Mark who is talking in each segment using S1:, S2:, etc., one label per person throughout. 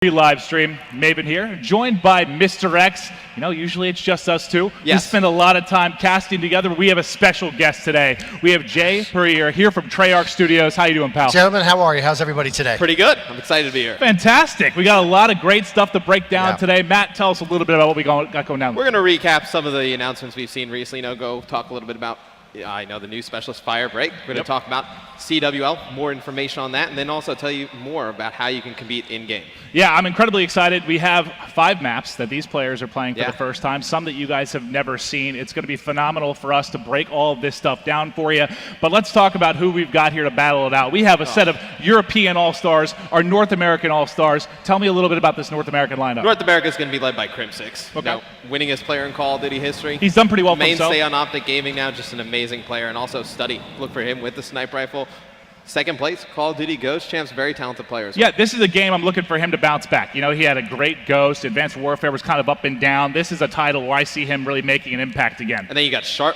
S1: Live stream, Maven here, joined by Mr. X. You know, usually it's just us two.
S2: Yes.
S1: We spend a lot of time casting together. We have a special guest today. We have Jay Perrier here from Treyarch Studios. How you doing, pal?
S3: Gentlemen, how are you? How's everybody today?
S2: Pretty good. I'm excited to be here.
S1: Fantastic. We got a lot of great stuff to break down today. Matt, tell us a little bit about what we got going down.
S2: We're going to recap some of the announcements we've seen recently. Go talk a little bit about the new specialist Firebreak. We're going to talk about CWL, more information on that, and then also tell you more about how you can compete in-game.
S1: Yeah, I'm incredibly excited. We have 5 maps that these players are playing for the first time, some that you guys have never seen. It's going to be phenomenal for us to break all of this stuff down for you. But let's talk about who we've got here to battle it out. We have a set of European All-Stars, our North American All-Stars. Tell me a little bit about this North American lineup.
S2: North America is going to be led by Crim6.
S1: Okay.
S2: Winningest player in Call of Duty history.
S1: He's done pretty well for himself.
S2: Mainstay on Optic Gaming now, just an amazing player. And also Study. Look for him with the sniper rifle. Second place, Call of Duty Ghost Champs, very talented players.
S1: Yeah, this is a game I'm looking for him to bounce back. You know, he had a great Ghost. Advanced Warfare was kind of up and down. This is a title where I see him really making an impact again.
S2: And then you got Sharp,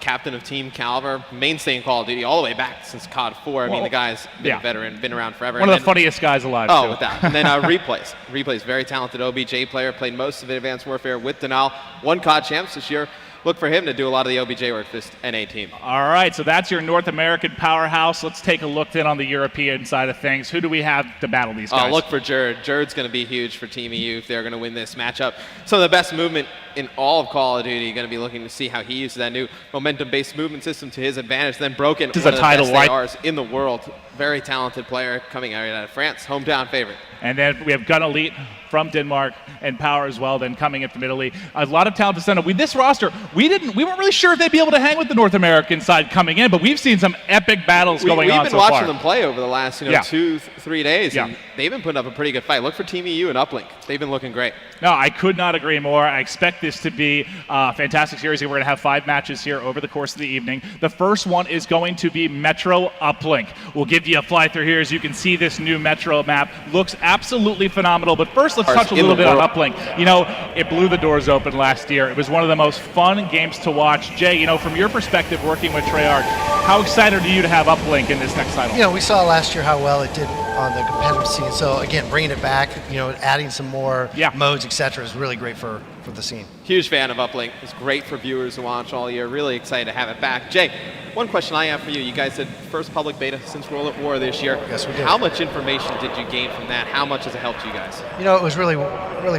S2: captain of Team Caliber, mainstay in Call of Duty all the way back since COD 4. I mean, the guy's been a veteran, been around forever.
S1: One of the funniest guys alive,
S2: Oh,
S1: too.
S2: with that. And then Replays. Replays, very talented OBJ player, played most of Advanced Warfare with Denial. Won COD Champs this year. Look for him to do a lot of the OBJ work for this NA team. All
S1: right, so that's your North American powerhouse. Let's take a look then on the European side of things. Who do we have to battle these guys?
S2: Look for Jerd. Jerd's going to be huge for Team EU if they're going to win this matchup. Some of the best movement in all of Call of Duty. Going to be looking to see how he uses that new momentum-based movement system to his advantage. Then Broken,
S1: this is a title,
S2: right? ARs in the world. Very talented player coming out of France, hometown favorite.
S1: And then we have Gun Elite from Denmark and Power as well, then coming in from Italy. A lot of talent to send up. With this roster, we weren't really sure if they'd be able to hang with the North American side coming in, but we've seen some epic battles going on so far.
S2: We've been watching them play over the last 2-3 days, and they've been putting up a pretty good fight. Look for Team EU and Uplink. They've been looking great.
S1: No, I could not agree more. I expect this to be a fantastic series. We're going to have 5 matches here over the course of the evening. The first one is going to be Metro Uplink. We'll give you a fly through here as you can see this new Metro map. Looks absolutely phenomenal, but first let's touch a little bit on Uplink. You know, it blew the doors open last year. It was one of the most fun games to watch. Jay, you know, from your perspective working with Treyarch, how excited are you to have Uplink in this next title?
S3: You know, we saw last year how well it did on the competitive scene. So again, bringing it back, you know, adding some more modes, etc., is really great for the scene.
S2: Huge fan of Uplink. It's great for viewers to watch all year. Really excited to have it back. Jay, one question I have for you. You guys did first public beta since World at War this year.
S3: Yes, we did.
S2: How much information did you gain from that? How much has it helped you guys?
S3: You know, it was really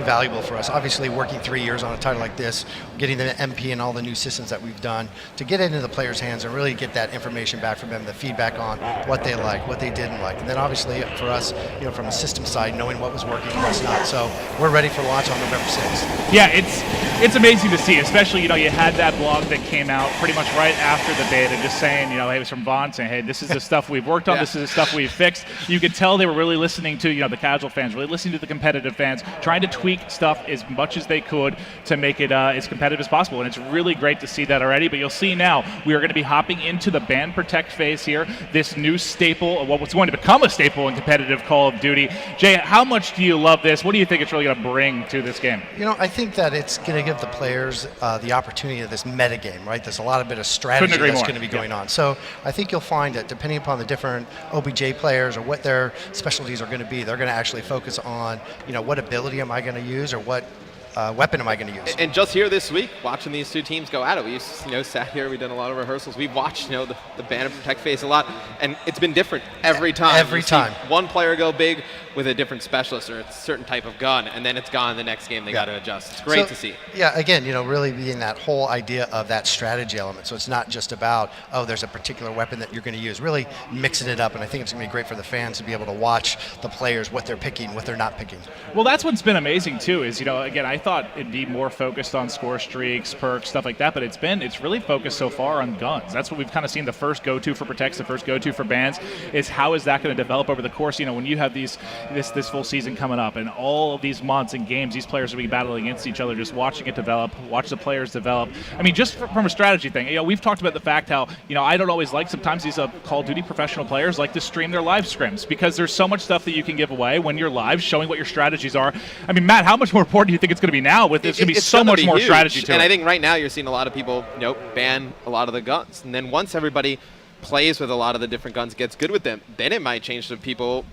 S3: valuable for us. Obviously, working 3 years on a title like this, getting the MP and all the new systems that we've done, to get it into the players' hands and really get that information back from them, the feedback on what they liked, what they didn't like. And then obviously for us, you know, from a system side, knowing what was working and what's not. So we're ready for launch on November 6th.
S1: Yeah, it's amazing to see, especially, you know, you had that blog that came out pretty much right after the beta just saying, you know, it was from Vaughn saying, hey, this is the stuff we've worked on, this is the stuff we've fixed. You could tell they were really listening to, you know, the casual fans, really listening to the competitive fans, trying to tweak stuff as much as they could to make it as competitive as possible. And it's really great to see that already. But you'll see now, we are going to be hopping into the Ban Protect phase here, this new staple of what's going to become a staple in competitive Call of Duty. Jay, how much do you love this? What do you think it's really going to bring to this game?
S3: You know, I think that it's going to give the players the opportunity of this meta game, right? There's a lot of bit of strategy that's going to be going on. So I think you'll find that depending upon the different OBJ players or what their specialties are going to be, they're going to actually focus on, you know, what ability am I going to use or what weapon am I going to use?
S2: And just here this week, watching these two teams go at it, we sat here, we've done a lot of rehearsals. We've watched, the Ban and Protect phase a lot, and it's been different every time.
S3: Every time.
S2: One player go big with a different specialist or a certain type of gun, and then it's gone the next game. They got to adjust. It's great to see.
S3: Yeah, again, really being that whole idea of that strategy element. So it's not just about, oh, there's a particular weapon that you're going to use. Really mixing it up, and I think it's going to be great for the fans to be able to watch the players, what they're picking, what they're not picking.
S1: Well, that's what's been amazing too. Is again, I thought it'd be more focused on score streaks, perks, stuff like that, but it's really focused so far on guns. That's what we've kind of seen. The first go-to for Protects, the first go-to for bans is how is that going to develop over the course. When you have this full season coming up and all of these months and games, these players will be battling against each other, just watching it develop, watch the players develop. I mean, just from a strategy thing, we've talked about the fact how, I don't always like sometimes these Call of Duty professional players like to stream their live scrims because there's so much stuff that you can give away when you're live, showing what your strategies are. I mean, Matt, how much more important do you think it's going to be now with this? It's going to be so much more strategy to it.
S2: And I think right now you're seeing a lot of people, ban a lot of the guns. And then once everybody plays with a lot of the different guns, gets good with them, then it might change to people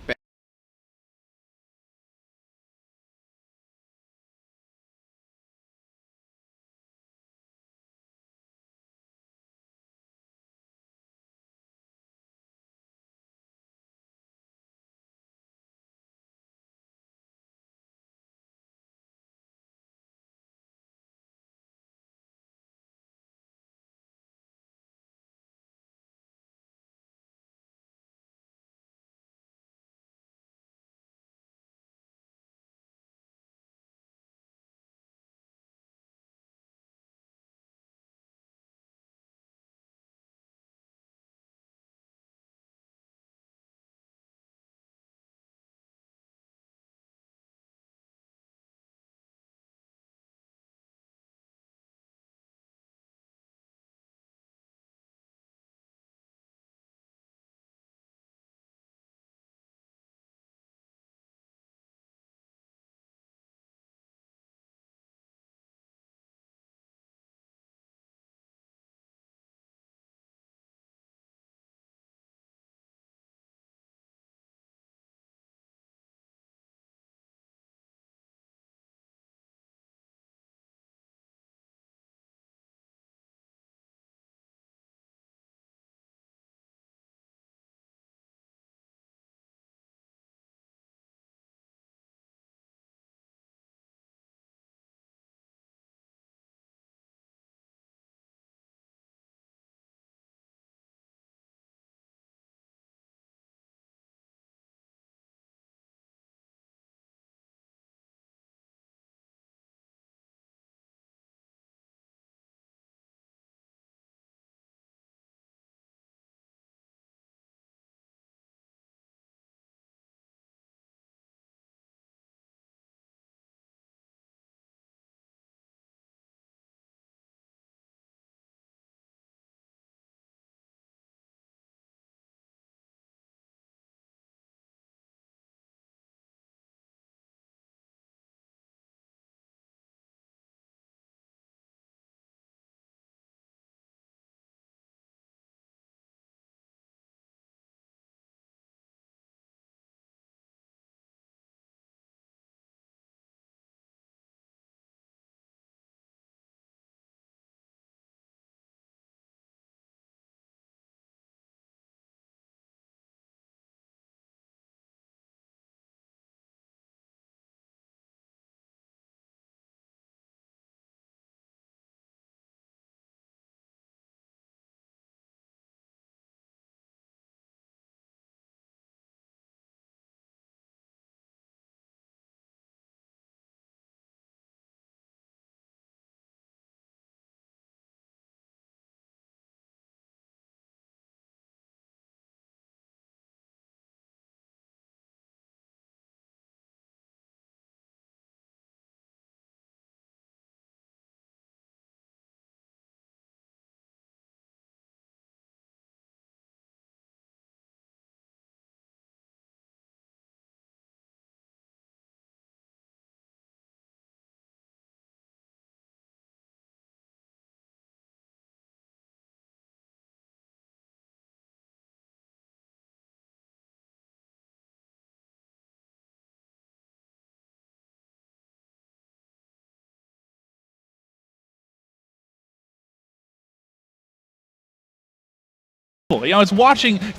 S1: You know, it's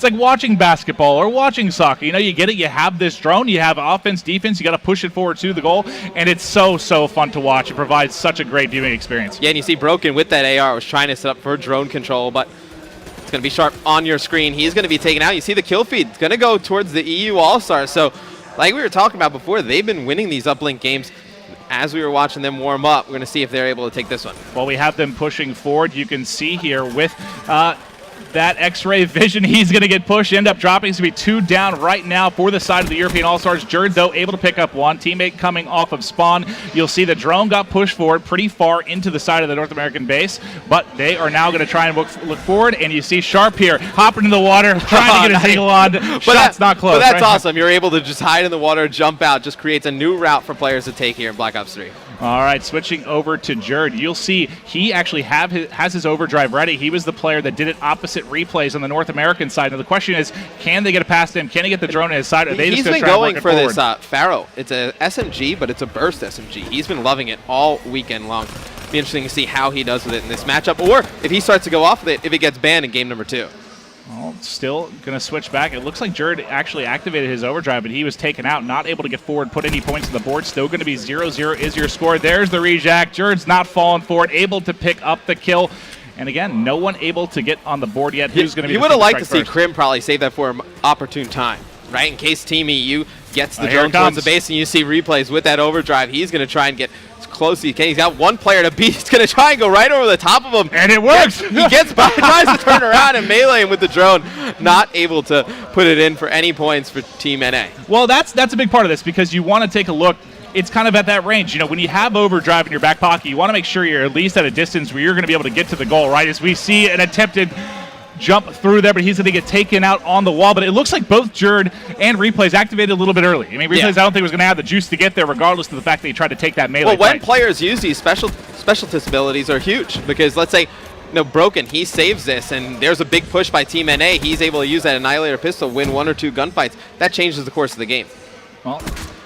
S1: like watching basketball or watching soccer. You know, you get it, you have this drone, you have offense, defense, you got to push it forward to the goal, and it's so fun to watch. It provides such a great viewing experience.
S2: Yeah, and you see Broken with that AR was trying to set up for drone control, but it's going to be Sharp on your screen. He's going to be taken out. You see the kill feed. It's going to go towards the EU All-Stars. So, like we were talking about before, they've been winning these Uplink games. As we were watching them warm up, we're going to see if they're able to take this one.
S1: Well, we have them pushing forward. You can see here with that X-ray vision, he's going to get pushed, end up dropping. He's going to be 2 down right now for the side of the European All-Stars. Jerd, though, able to pick up 1. Teammate coming off of spawn. You'll see the drone got pushed forward pretty far into the side of the North American base, but they are now going to try and look forward, and you see Sharp here hopping in the water, trying to get his angle on. Shot's not close.
S2: But that's awesome. You're able to just hide in the water, jump out, just creates a new route for players to take here in Black Ops 3.
S1: All right, switching over to Jerd. You'll see he actually has his overdrive ready. He was the player that did it opposite replays on the North American side. Now the question is, can they get it past him? Can he get the drone in his side? Or are they just
S2: He's been
S1: try
S2: going
S1: and
S2: for
S1: forward?
S2: this Pharaoh. It's a SMG, but it's a burst SMG. He's been loving it all weekend long. Be interesting to see how he does with it in this matchup, or if he starts to go off with it if it gets banned in game number 2.
S1: Well, still going to switch back. It looks like Jerd actually activated his overdrive, but he was taken out, not able to get forward, put any points on the board. Still going to be 0-0 is your score. There's the rejack. Jerd's not falling for it, able to pick up the kill. And again, no one able to get on the board yet. Who's going to be?
S2: You would have liked to see Krim probably save that for an opportune time, right? In case Team EU gets the drone towards the base and you see replays with that overdrive, he's going to try and get as close as he can. He's got 1 player to beat. He's going to try and go right over the top of him.
S1: And it works.
S2: He gets by, tries to turn around and melee him with the drone. Not able to put it in for any points for Team NA.
S1: Well, that's a big part of this, because you want to take a look. It's kind of at that range. You know, when you have overdrive in your back pocket, you want to make sure you're at least at a distance where you're going to be able to get to the goal, right? As we see an attempted jump through there, but he's going to get taken out on the wall. But it looks like both Jerd and Replays activated a little bit early. I mean, Replays, I don't think was going to have the juice to get there, regardless of the fact that he tried to take that melee.
S2: Well, when players use these specialist abilities are huge, because let's say, Broken, he saves this, and there's a big push by Team NA. He's able to use that Annihilator pistol, win 1 or 2 gunfights. That changes the course of the game.
S1: Well,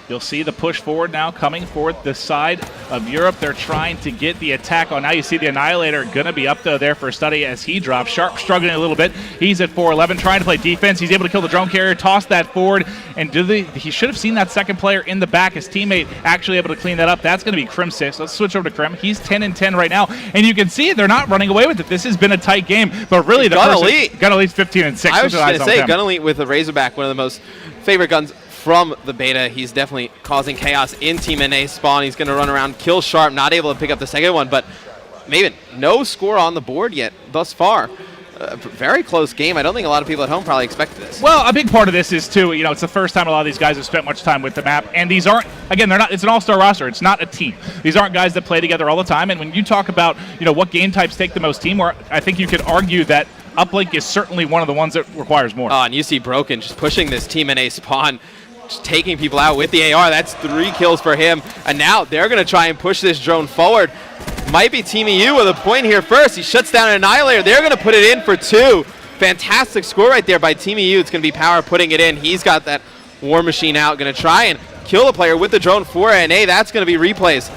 S1: you'll see the push forward now coming forward the side of Europe. They're trying to get the attack on. Now you see the Annihilator going to be up there for a study as he drops. Sharp struggling a little bit. He's at 411, trying to play defense. He's able to kill the drone carrier, toss that forward, and he should have seen that second player in the back. His teammate actually able to clean that up. That's going to be Krim 6. Let's switch over to Krim. He's 10-10 right now, and you can see they're not running away with it. This has been a tight game, but really the Gun Elite's 15-6.
S2: I was just going to say, Gun Elite with the Razorback, one of the most favorite guns from the beta. He's definitely causing chaos in Team NA spawn. He's going to run around, kill Sharp, not able to pick up the second one, but maybe no score on the board yet thus far. Very close game. I don't think a lot of people at home probably expected this.
S1: Well, a big part of this is, too, it's the first time a lot of these guys have spent much time with the map, and these aren't, again, it's an all-star roster. It's not a team. These aren't guys that play together all the time, and when you talk about, what game types take the most teamwork, I think you could argue that Uplink is certainly one of the ones that requires more.
S2: And you see Broken just pushing this Team NA spawn, just taking people out with the AR. That's 3 kills for him. And now they're going to try and push this drone forward. Might be Team EU with a point here first. He shuts down an Annihilator. They're going to put it in for 2. Fantastic score right there by Team EU. It's going to be Power putting it in. He's got that War Machine out. Going to try and kill the player with the drone for NA. That's going to be Replays.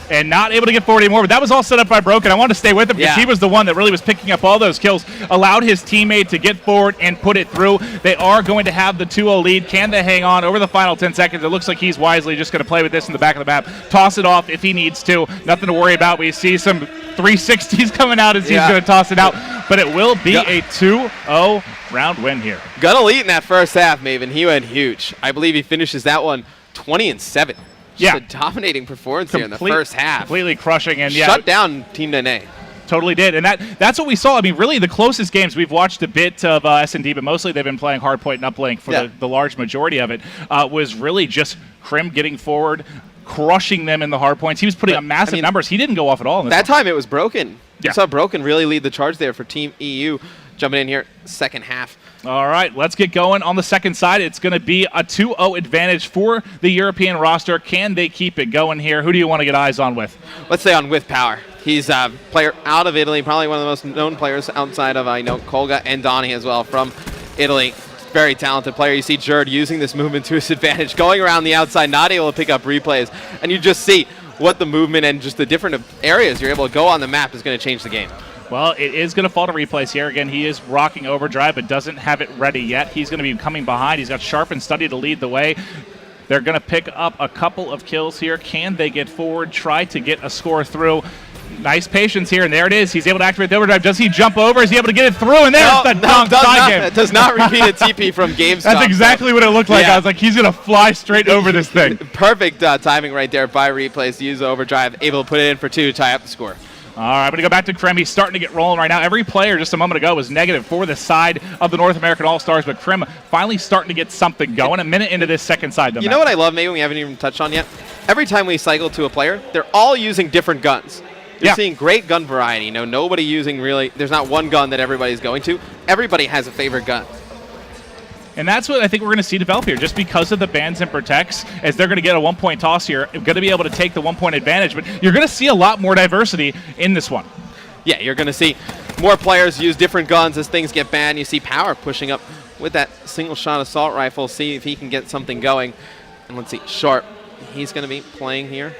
S1: And not able to get forward anymore, but that was all set up by Broken. I wanted to stay with him because he was the one that really was picking up all those kills, allowed his teammate to get forward and put it through. They are going to have the 2-0 lead. Can they hang on over the final 10 seconds? It looks like he's wisely just going to play with this in the back of the map, toss it off if he needs to. Nothing to worry about. We see some 360s coming out as he's going to toss it out, but it will be a 2-0 round win here.
S2: Gun Elite in that first half, Maven. He went huge. I believe he finishes that one 20-7. Just a dominating performance here in the first half.
S1: Completely crushing and
S2: shut down Team NA.
S1: Totally did, and that's what we saw. I mean, really, the closest games we've watched a bit of S&D, but mostly they've been playing Hardpoint and Uplink for the large majority of it. Was really just Krim getting forward, crushing them in the hardpoints. He was putting up massive numbers. He didn't go off at all. In this
S2: time it was Broken. You saw Broken really lead the charge there for Team EU. Jumping in here, second half.
S1: All right, let's get going on the second side. It's going to be a 2-0 advantage for the European roster. Can they keep it going here? Who do you want to get eyes on with?
S2: Let's say on with Power. He's a player out of Italy, probably one of the most known players outside of, Kolga and Donnie as well from Italy. Very talented player. You see Jerd using this movement to his advantage, going around the outside, not able to pick up replays. And you just see what the movement and just the different areas you're able to go on the map is going to change the game.
S1: Well, it is going to fall to Replays here. Again, he is rocking Overdrive, but doesn't have it ready yet. He's going to be coming behind. He's got Sharp and Study to lead the way. They're going to pick up a couple of kills here. Can they get forward, try to get a score through? Nice patience here, and there it is. He's able to activate the Overdrive. Does he jump over? Is he able to get it through? And there's the dunk side game.
S2: It does not repeat a TP from GameStop.
S1: That's exactly what it looked like.
S2: Yeah.
S1: I was like, he's going to fly straight over this thing.
S2: Perfect timing right there by Replays to use the Overdrive, able to put it in for 2 to tie up the score.
S1: All right, I'm going to go back to Krim. He's starting to get rolling right now. Every player just a moment ago was negative for the side of the North American All-Stars, but Krim finally starting to get something going. A minute into this second side.
S2: You know what I love, maybe we haven't even touched on yet? Every time we cycle to a player, they're all using different guns. You're seeing great gun variety. Nobody using really, there's not one gun that everybody's going to. Everybody has a favorite gun.
S1: And that's what I think we're going to see develop here, just because of the bans and protects, as they're going to get a 1-point toss here, going to be able to take the 1-point advantage. But you're going to see a lot more diversity in this one.
S2: Yeah, you're going to see more players use different guns as things get banned. You see Power pushing up with that single-shot assault rifle, see if he can get something going. And let's see, Sharp, he's going to be playing here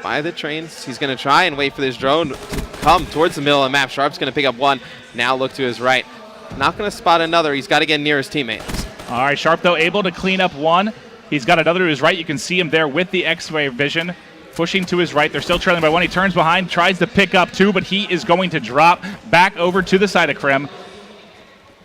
S2: by the trains. He's going to try and wait for this drone to come towards the middle of the map. Sharp's going to pick up one, now look to his right. Not going to spot another. He's got to get near his teammates.
S1: All right, Sharp, though, able to clean up one. He's got another to his right. You can see him there with the X-ray vision, pushing to his right. They're still trailing by one. He turns behind, tries to pick up two, but he is going to drop back over to the side of Krim.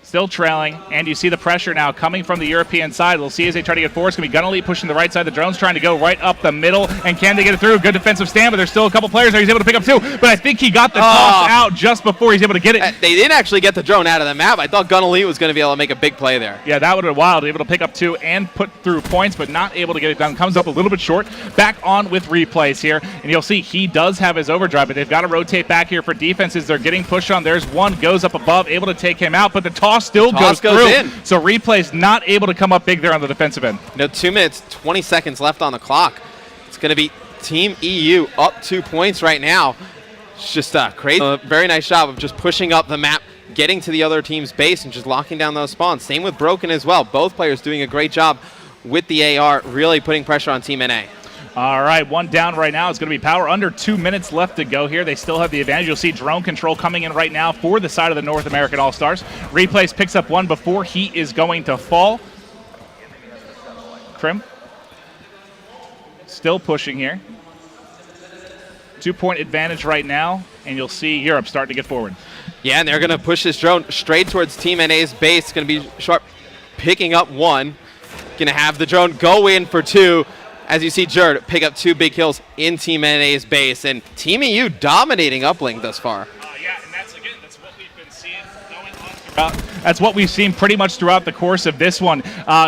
S1: Still trailing, and you see the pressure now coming from the European side. We'll see as they try to get forward. It's going to be Gun Elite pushing the right side. The drone's trying to go right up the middle, and can they get it through? Good defensive stand, but there's still a couple players there. He's able to pick up two, but I think he got the toss out just before he's able to get it.
S2: They didn't actually get the drone out of the map. I thought Gun Elite was going to be able to make a big play there.
S1: Yeah, that would have been wild. Able to pick up two and put through points, but not able to get it done. Comes up a little bit short. Back on with Replays here, and you'll see he does have his overdrive, but they've got to rotate back here for defenses. They're getting pushed on. There's one, goes up above, able to take him out, but the toss still goes through. So Replays not able to come up big there on the defensive end.
S2: 2 minutes, 20 seconds left on the clock. It's going to be Team EU up 2 points right now. It's just crazy. A very nice job of just pushing up the map, getting to the other team's base, and just locking down those spawns. Same with Broken as well. Both players doing a great job with the AR, really putting pressure on Team NA.
S1: All right, one down right now. It's going to be Power. Under 2 minutes left to go here. They still have the advantage. You'll see drone control coming in right now for the side of the North American All-Stars. Replays picks up one before he is going to fall. Krim still pushing here. 2-point advantage right now, and you'll see Europe starting to get forward.
S2: Yeah, and they're going to push this drone straight towards Team NA's base. It's going to be Sharp picking up one. Going to have the drone go in for two. As you see Jerd pick up 2 big kills in Team NA's base, and Team EU dominating Uplink thus far.
S1: Yeah, and that's what we've been seeing going on throughout. That's what we've seen pretty much throughout the course of this one.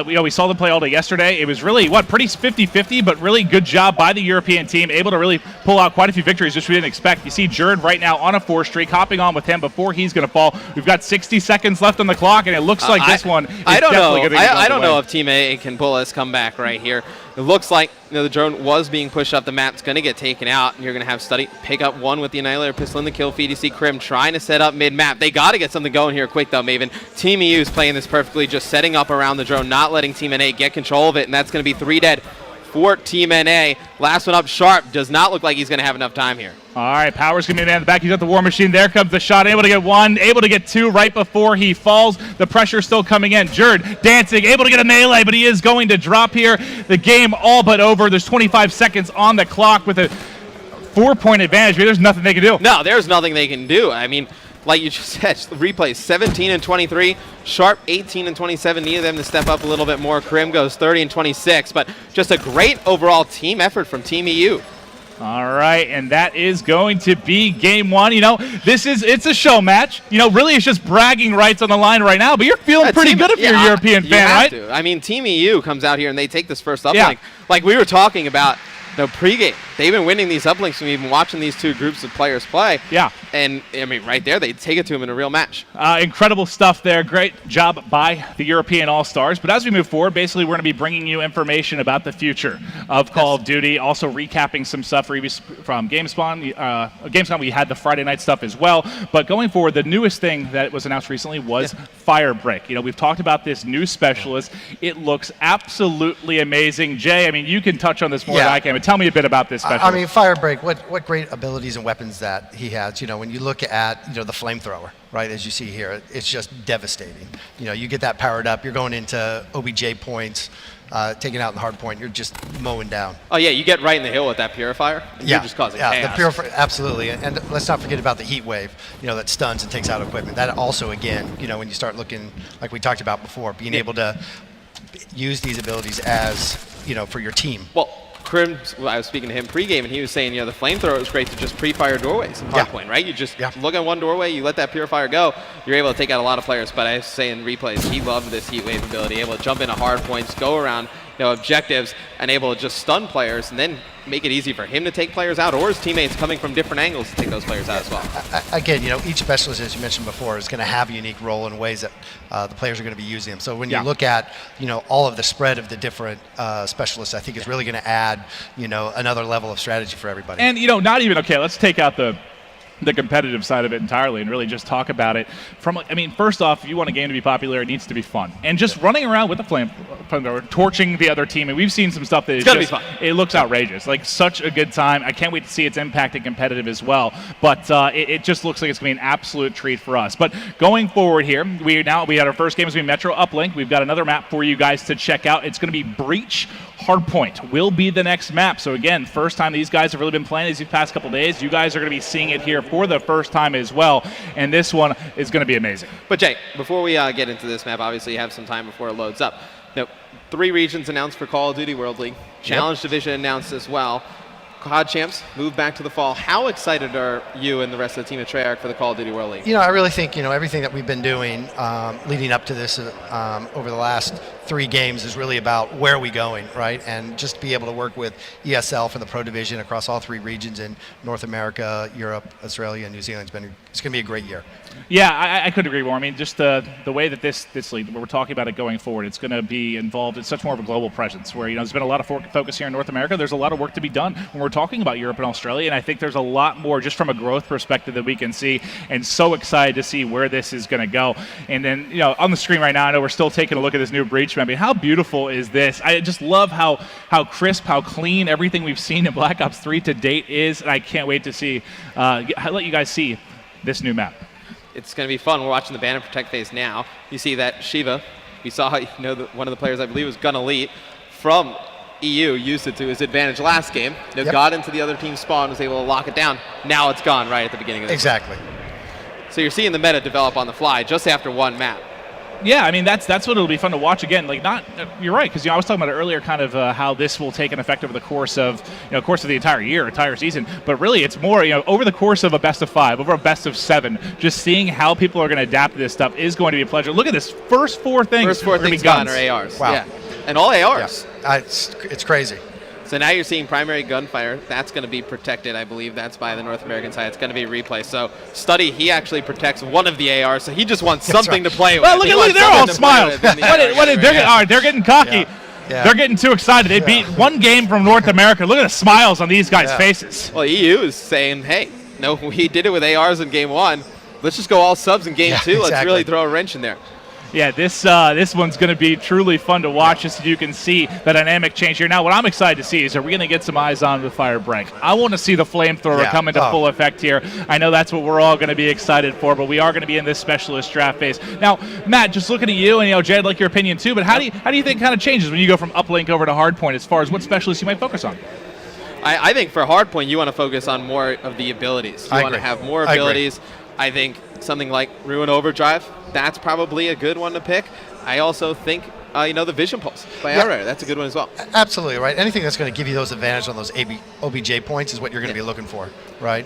S1: We saw them play all day yesterday. It was really, pretty 50-50, but really good job by the European team, able to really pull out quite a few victories, which we didn't expect. You see Jerd right now on a 4 streak, hopping on with him before he's going to fall. We've got 60 seconds left on the clock, and it looks like this one is definitely going to be
S2: I don't know if Team A can pull this comeback right here. It looks like the drone was being pushed up the map. It's going to get taken out, and you're going to have Study pick up one with the Annihilator pistol in the kill feed. You see Krim trying to set up mid-map. They got to get something going here quick, though, Maven. Team EU is playing this perfectly, just setting up around the drone, not letting Team NA get control of it, and that's going to be 3 dead for Team NA. Last one up, Sharp, does not look like he's going to have enough time here.
S1: All right, Power's going to be man in the back. He's got the War Machine. There comes the shot. Able to get one, able to get two right before he falls. The pressure still coming in. Jerd dancing, able to get a melee, but he is going to drop here. The game all but over. There's 25 seconds on the clock with a 4-point advantage. There's nothing they can do.
S2: No, there's nothing they can do. I mean, like you just said, Replays 17 and 23, Sharp 18 and 27. Need them to step up a little bit more. Krim goes 30 and 26, but just a great overall team effort from Team EU.
S1: All right, and that is going to be game one. It's a show match. Really it's just bragging rights on the line right now, but you're feeling pretty good if you're a European fan, right?
S2: To. I mean, Team EU comes out here and they take this first uplink. Like we were talking about, pregame, they've been winning these uplinks and we've been watching these two groups of players play. Yeah. And, I mean, right there, they take it to them in a real match.
S1: Incredible stuff there. Great job by the European All-Stars. But as we move forward, basically, we're going to be bringing you information about the future of Call of Duty, also recapping some stuff from GameSpawn. GameSpawn, we had the Friday night stuff as well. But going forward, the newest thing that was announced recently was Firebreak. We've talked about this new specialist. It looks absolutely amazing. Jay, I mean, you can touch on this more than I can, but tell me a bit about this specialist.
S3: I mean, Firebreak, what great abilities and weapons that he has. when you look at the flamethrower, right, as you see here, it's just devastating. You get that powered up, you're going into OBJ points, taking out the Hardpoint, you're just mowing down.
S2: Oh yeah, you get right in the hill with that purifier, and you're just causing chaos.
S3: The purifier, absolutely. And let's not forget about the heat wave, that stuns and takes out equipment. That also, again, when you start looking, like we talked about before, being able to use these abilities as, for your team.
S2: Well, Krim, I was speaking to him pregame, and he was saying, the flamethrower is great to just pre-fire doorways in Hardpoint, right? You just look at one doorway, you let that purifier go, you're able to take out a lot of players. But I was saying in replays, he loved this heat wave ability, able to jump into hardpoints, go around objectives, and able to just stun players, and then make it easy for him to take players out, or his teammates coming from different angles to take those players out as well.
S3: Again, each specialist, as you mentioned before, is going to have a unique role in ways that the players are going to be using them. So when you look at, all of the spread of the different specialists, I think it's really going to add, another level of strategy for everybody.
S1: And, not even, okay, let's take out the competitive side of it entirely and really just talk about it from, first off, if you want a game to be popular, it needs to be fun. And just running around with the flamethrower, torching the other team, and we've seen some stuff that is just, it looks outrageous. Like, such a good time. I can't wait to see its impact and competitive as well. But it just looks like it's going to be an absolute treat for us. But going forward here, we had our first game as being Metro Uplink. We've got another map for you guys to check out. It's going to be Breach. Hardpoint will be the next map. So again, first time these guys have really been playing these past couple days. You guys are going to be seeing it here for the first time as well, and this one is going to be amazing.
S2: But Jay, before we get into this map, obviously you have some time before it loads up. 3 regions announced for Call of Duty World League. Challenge Division announced as well. COD champs move back to the fall. How excited are you and the rest of the team at Treyarch for the Call of Duty World League?
S3: I really think everything that we've been doing leading up to this over the last 3 games is really about where are we going, right? And just be able to work with ESL for the Pro Division across all 3 regions in North America, Europe, Australia, and New Zealand. It's going to be a great year.
S1: Yeah, I couldn't agree more. Just the way that this league, where we're talking about it going forward, it's going to be involved in such more of a global presence where, there's been a lot of focus here in North America. There's a lot of work to be done when we're talking about Europe and Australia, and I think there's a lot more just from a growth perspective that we can see, and so excited to see where this is going to go. And then, on the screen right now, I know we're still taking a look at this new Breach map. How beautiful is this? I just love how crisp, how clean everything we've seen in Black Ops 3 to date is, and I can't wait to see, let you guys see this new map.
S2: It's going to be fun. We're watching the Ban and Protect phase now. You see that Shiva, we saw one of the players, I believe, was Gun Elite from EU, used it to his advantage last game. Got into the other team's spawn, was able to lock it down. Now it's gone right at the beginning of the
S3: Exactly.
S2: game. So you're seeing the meta develop on the fly just after one map.
S1: Yeah, that's what it'll be fun to watch again. You're right, because I was talking about it earlier, kind of how this will take an effect over the course of the entire year, entire season. But really, it's more over the course of a best of 5, over a best of 7. Just seeing how people are going to adapt to this stuff is going to be a pleasure. Look at this, first 4 things.
S2: First 4 things gone are ARs.
S3: Wow.
S2: Yeah, and all ARs.
S3: Yeah. It's crazy.
S2: So now you're seeing primary gunfire. That's going to be protected. I believe that's by the North American side. It's going to be replay. So Study, he actually protects one of the ARs, so he just wants something to play with.
S1: Well, look, they're all smiles. They're getting cocky.
S3: Yeah.
S1: They're getting too excited. They beat one game from North America. Look at the smiles on these guys' faces.
S2: Well, EU is saying, hey, no, we did it with ARs in game 1. Let's just go all subs in game 2.
S3: Exactly.
S2: Let's really throw a wrench in there.
S1: Yeah, this one's going to be truly fun to watch, just so you can see the dynamic change here. Now, what I'm excited to see is, are we going to get some eyes on the Firebreak? I want to see the flamethrower come into full effect here. I know that's what we're all going to be excited for, but we are going to be in this specialist draft phase. Now, Matt, just looking at you, and Jay, I'd like your opinion too, but how do you think it kind of changes when you go from Uplink over to Hardpoint as far as what specialists you might focus on?
S2: I think for Hardpoint, you want to focus on more of the abilities. You want to have more abilities. I think something like Ruin Overdrive, that's probably a good one to pick. I also think, the Vision Pulse by Outrider, that's a good one as well.
S3: Absolutely, right? Anything that's going to give you those advantages on those OBJ points is what you're going to be looking for, right?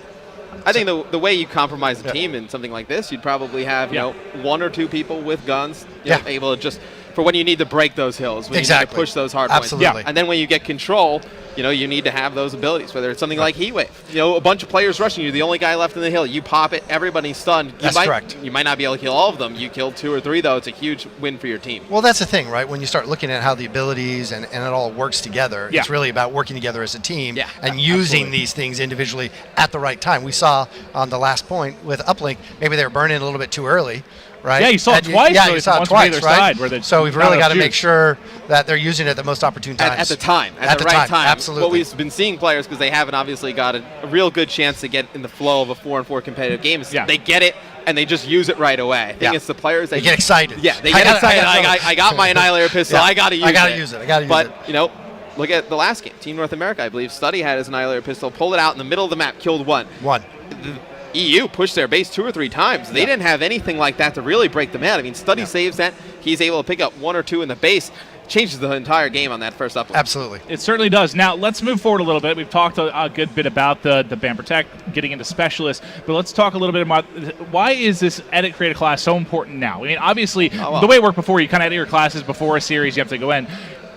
S2: I think the way you compromise the team in something like this, you'd probably have 1 or 2 people with guns, able to just, for when you need to break those hills, when you need to push those hard points.
S3: Absolutely.
S2: And then when you get control, you need to have those abilities, whether it's something like Heat Wave. A bunch of players rushing you, the only guy left in the hill, you pop it, everybody's stunned.
S3: That's correct.
S2: You might not be able to kill all of them. You kill 2 or 3, though. It's a huge win for your team.
S3: Well, that's the thing, right? When you start looking at how the abilities and it all works together, it's really about working together as a team and using these things individually at the right time. We saw on the last point with Uplink, maybe they were burning a little bit too early, right?
S1: Yeah, you saw it twice.
S3: Yeah, you saw it twice, right? So we've really got to make sure that they're using it at the most opportune times.
S2: At the time, at the right time.
S3: Absolutely.
S2: What we've been seeing players, because they haven't obviously got a real good chance to get in the flow of a 4-on-4 competitive game, is they get it and they just use it right away. I think it's the players that
S3: get excited.
S2: Yeah, they get excited. I got my Annihilator pistol. I got to use it.
S3: I got to use it.
S2: But, you know, look at the last game. Team North America, I believe, Study had his Annihilator pistol, pulled it out in the middle of the map, killed one. The EU pushed their base 2 or 3 times. They didn't have anything like that to really break them out. I mean, Study saves that. He's able to pick up 1 or 2 in the base. Changes the entire game on that first uplink.
S3: Absolutely.
S1: It certainly does. Now, let's move forward a little bit. We've talked a good bit about the Ban Protect, getting into specialists, but let's talk a little bit about why is this edit create a class so important now? I mean, obviously, the way it worked before, you kind of edit your classes before a series, you have to go in.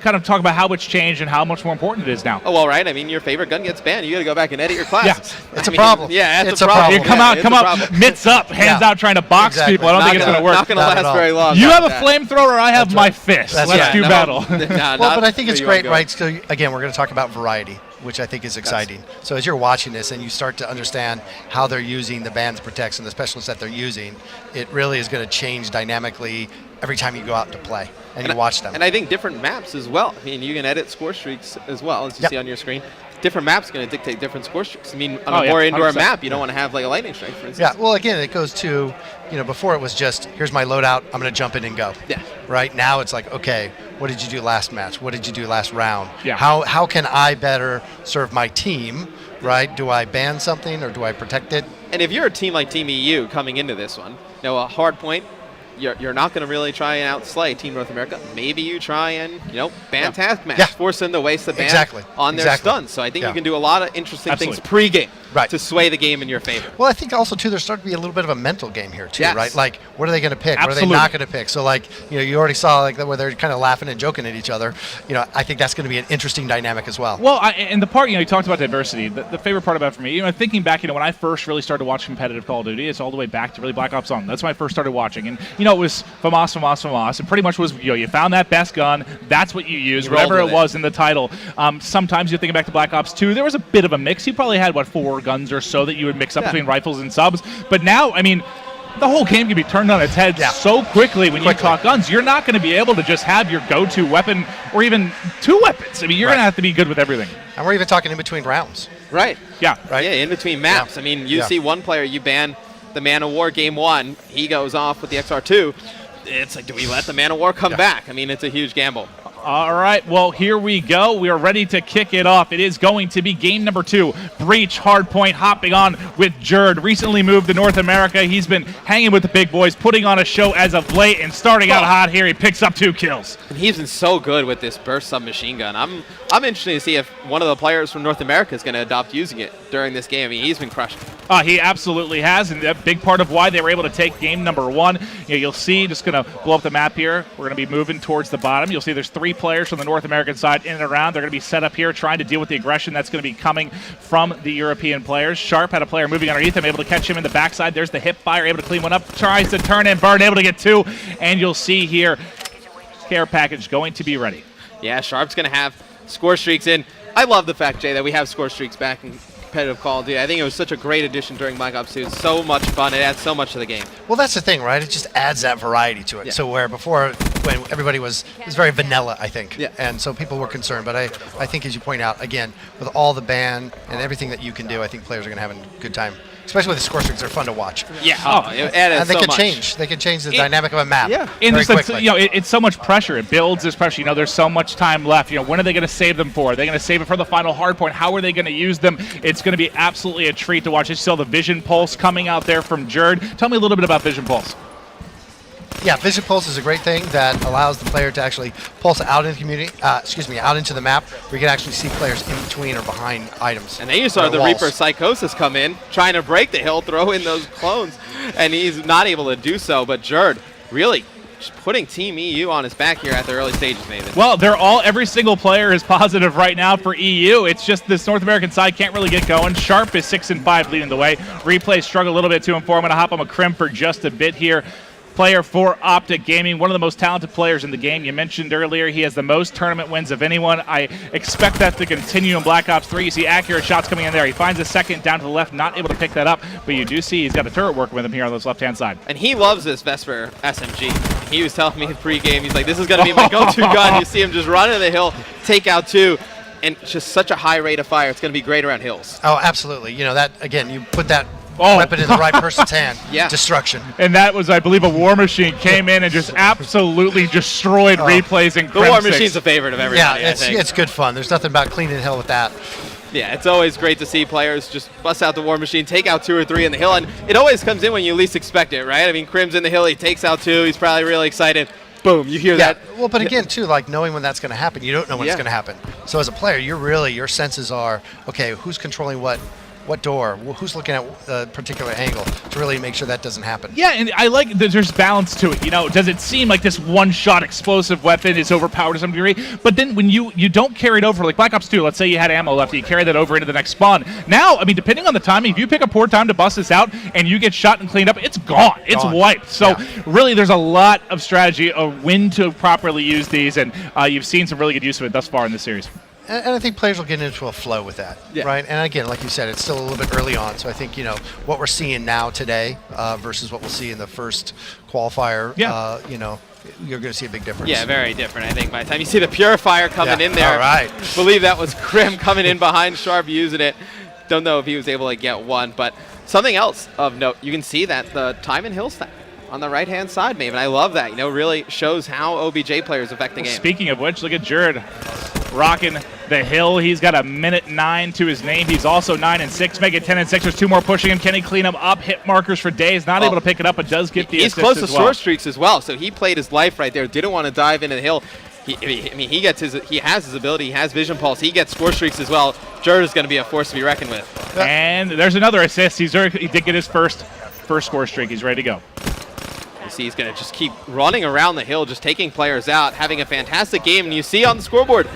S1: Kind of talk about how it's changed and how much more important it is now.
S2: Oh, well, right. I mean, your favorite gun gets banned. You got to go back and edit your classes.
S3: Yeah, it's a problem.
S2: Yeah, it's a problem.
S1: You come out, mitts up, hands out, trying to box people. I don't think it's going to work.
S2: Not going to last very long.
S1: You have a flamethrower, I have my fist. Let's do battle.
S3: Well, but I think it's great, right? So, again, we're going to talk about variety, which I think is exciting. So as you're watching this and you start to understand how they're using the bans, protects, and the specialists that they're using, it really is going to change dynamically every time you go out to play and you watch them.
S2: And I think different maps as well. I mean, you can edit score streaks as well, as you see on your screen. Different maps going to dictate different score streaks. I mean, on a more indoor 100%. Map, you don't want to have like a lightning strike, for instance.
S3: Yeah, well, again, it goes to, you know, before it was just, here's my loadout, I'm going to jump in and go.
S2: Yeah.
S3: Right now it's like, okay, what did you do last match? What did you do last round?
S1: Yeah.
S3: How can I better serve my team, right? Do I ban something or do I protect it?
S2: And if you're a team like Team EU coming into this one, you know, a Hardpoint, you're not going to really try and outslay Team North America. Maybe you try and, you know, ban Taskmaster, force them to waste the ban on their stuns. So I think you can do a lot of interesting things pre-game to sway the game in your favor.
S3: Well, I think also, too, there's starting to be a little bit of a mental game here, too, right? Like, what are they going to pick?
S1: Absolutely.
S3: What are they not going to pick? So, like, you know, you already saw like where they're kind of laughing and joking at each other. You know, I think that's going to be an interesting dynamic as well.
S1: Well, and the part, you know, you talked about diversity. The favorite part about it for me, you know, thinking back, you know, when I first really started to watch competitive Call of Duty, it's all the way back to really Black Ops On. That's when I first started watching. And, you know, it was FAMAS. It pretty much was, you know, you found that best gun, that's what you used, whatever it was in the title. Sometimes you're thinking back to Black Ops 2, there was a bit of a mix. You probably had, 4 guns or so that you would mix up between rifles and subs. But now, I mean, the whole game can be turned on its head so quickly when you talk guns. You're not going to be able to just have your go-to weapon or even 2 weapons. I mean, you're going to have to be good with everything.
S3: And we're even talking in between rounds.
S2: Right.
S1: Yeah.
S3: Right.
S2: Yeah, in between maps. I mean, you see one player, you ban the Man of War game 1, he goes off with the XR2. It's like, do we let the Man of War come back? I mean, it's a huge gamble.
S1: All right, well, here we go. We are ready to kick it off. It is going to be game number 2. Breach Hardpoint hopping on with Jerd. Recently moved to North America. He's been hanging with the big boys, putting on a show as of late, and starting out hot here. He picks up 2 kills.
S2: And he's been so good with this burst submachine gun. I'm interested to see if one of the players from North America is going to adopt using it during this game. I mean, he's been crushing.
S1: He absolutely has, and a big part of why they were able to take game number 1. You know, you'll see, just going to blow up the map here. We're going to be moving towards the bottom. You'll see there's 3 players from the North American side in and around. They're going to be set up here trying to deal with the aggression that's going to be coming from the European players. Sharp had a player moving underneath him, able to catch him in the backside. There's the hip fire, able to clean one up, tries to turn and burn, able to get 2, and you'll see here, care package going to be ready.
S2: Yeah, Sharp's going to have score streaks in. I love the fact, Jay, that we have score streaks back in competitive Call of Duty. I think it was such a great addition during Black Ops 2. It's so much fun. It adds so much to the game.
S3: Well, that's the thing, right? It just adds that variety to it. Yeah. So where before, when everybody it was very vanilla, I think. Yeah. And so people were concerned. But I think, as you point out, again, with all the ban and everything that you can do, I think players are going to have a good time. Especially with the score streaks, they're fun to watch.
S2: Yeah,
S3: and they can change. They can change the dynamic of a map.
S1: Yeah, and you know, it's so much pressure. It builds this pressure. You know, there's so much time left. You know, when are they going to save them for? Are they going to save it for the final hardpoint? How are they going to use them? It's going to be absolutely a treat to watch. You still the Vision Pulse coming out there from Jerd. Tell me a little bit about Vision Pulse.
S3: Yeah, Vision Pulse is a great thing that allows the player to actually pulse out in the community, out into the map, where you can actually see players in between or behind items.
S2: And then you saw the Reaper Psychosis come in, trying to break the hill, throw in those clones, and he's not able to do so. But Jerd really just putting Team EU on his back here at the early stages, Nathan.
S1: Well, every single player is positive right now for EU. It's just this North American side can't really get going. Sharp is 6-5 leading the way. Replay struggle a little bit to him. I'm going to hop on a crimp for just a bit here. player for Optic Gaming, one of the most talented players in the game. You mentioned earlier he has the most tournament wins of anyone. I expect that to continue in Black Ops 3. You see accurate shots coming in there. He finds a second down to the left, not able to pick that up, but you do see he's got a turret working with him here on this left-hand side.
S2: And he loves this Vesper SMG. He was telling me pre-game, he's like, this is going to be my go-to gun. You see him just run into the hill, take out 2, and just such a high rate of fire. It's going to be great around hills.
S3: Oh, absolutely. You know, that, again, you put that weapon in the right person's hand.
S2: Yeah.
S3: Destruction.
S1: And that was, I believe, a War Machine came in and just absolutely destroyed replays and
S2: The War Machine's a favorite of everybody,
S3: Yeah, it's good fun. There's nothing about cleaning the hill with that.
S2: Yeah, it's always great to see players just bust out the War Machine, take out 2 or 3 in the hill, and it always comes in when you least expect it, right? I mean, Crim's in the hill, he takes out 2, he's probably really excited. Boom, you hear that.
S3: Well, but again, too, like knowing when that's going to happen, you don't know when it's going to happen. So as a player, your senses are, okay, who's controlling what door, who's looking at a particular angle to really make sure that doesn't happen.
S1: Yeah, and I like that there's balance to it. You know, does it seem like this one-shot explosive weapon is overpowered to some degree? But then when you don't carry it over, like Black Ops 2, let's say you had ammo left, you carry that over into the next spawn. Now, I mean, depending on the timing, if you pick a poor time to bust this out and you get shot and cleaned up, it's gone. It's wiped. So really, there's a lot of strategy of when to properly use these, and you've seen some really good use of it thus far in this series.
S3: And I think players will get into a flow with that, right? And again, like you said, it's still a little bit early on. So I think, what we're seeing now today versus what we'll see in the first qualifier, you're going to see a big difference.
S2: Yeah, very different, I think. By the time you see the Purifier coming in there,
S3: all right.
S2: I believe that was Crim coming in behind Sharp using it. Don't know if he was able to get one, but something else of note, you can see that the time in hill stack on the right-hand side, Maven. I love that. Really shows how OBJ players affect the game.
S1: Speaking of which, look at Jared rocking the hill. He's got a minute 9 to his name. He's also 9 and 6, making 10 and 6. There's 2 more pushing him. Can he clean him up? Hit markers for days. Not able to pick it up, but does get the assist as well.
S2: He's close to short streaks as well, so he played his life right there. Didn't want to dive into the hill. He has his ability. He has vision pulse. He gets score streaks as well. Jared is going to be a force to be reckoned with.
S1: And there's another assist. He did get his first score streak. He's ready to go.
S2: You see he's going to just keep running around the hill, just taking players out, having a fantastic game. And you see on the scoreboard,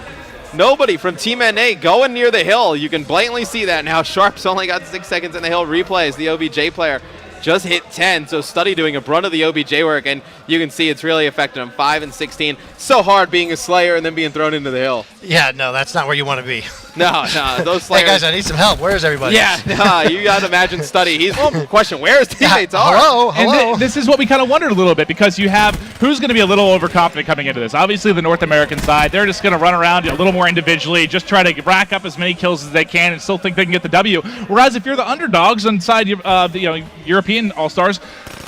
S2: nobody from Team NA going near the hill. You can blatantly see that now. Sharp's only got 6 seconds in the hill. Replays the OBJ player just hit 10. So Study doing a brunt of the OBJ work, and you can see it's really affected him. 5 and 16. So hard being a Slayer and then being thrown into the hill.
S3: Yeah, no, that's not where you want to be.
S2: No, those Slayers.
S3: Hey guys, I need some help. Where's everybody?
S2: Yeah, you got to imagine Study. He's question where his teammates are.
S3: Hello.
S1: And this is what we kind of wondered a little bit, because you have who's going to be a little overconfident coming into this. Obviously, the North American side, they're just going to run around a little more individually, just try to rack up as many kills as they can, and still think they can get the W. Whereas if you're the underdogs inside the European All-Stars,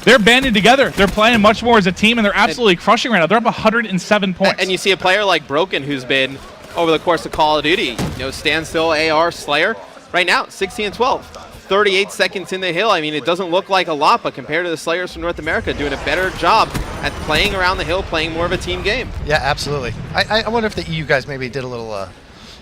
S1: they're banding together. They're playing much more as a team, and they're absolutely crushing right now. They're up 107 points.
S2: And you see a player like Broken, who's been over the course of Call of Duty, standstill AR Slayer. Right now, 16 and 12, 38 seconds in the hill. I mean, it doesn't look like a lot, but compared to the Slayers from North America, doing a better job at playing around the hill, playing more of a team game.
S3: Yeah, absolutely. I wonder if the EU guys maybe did a little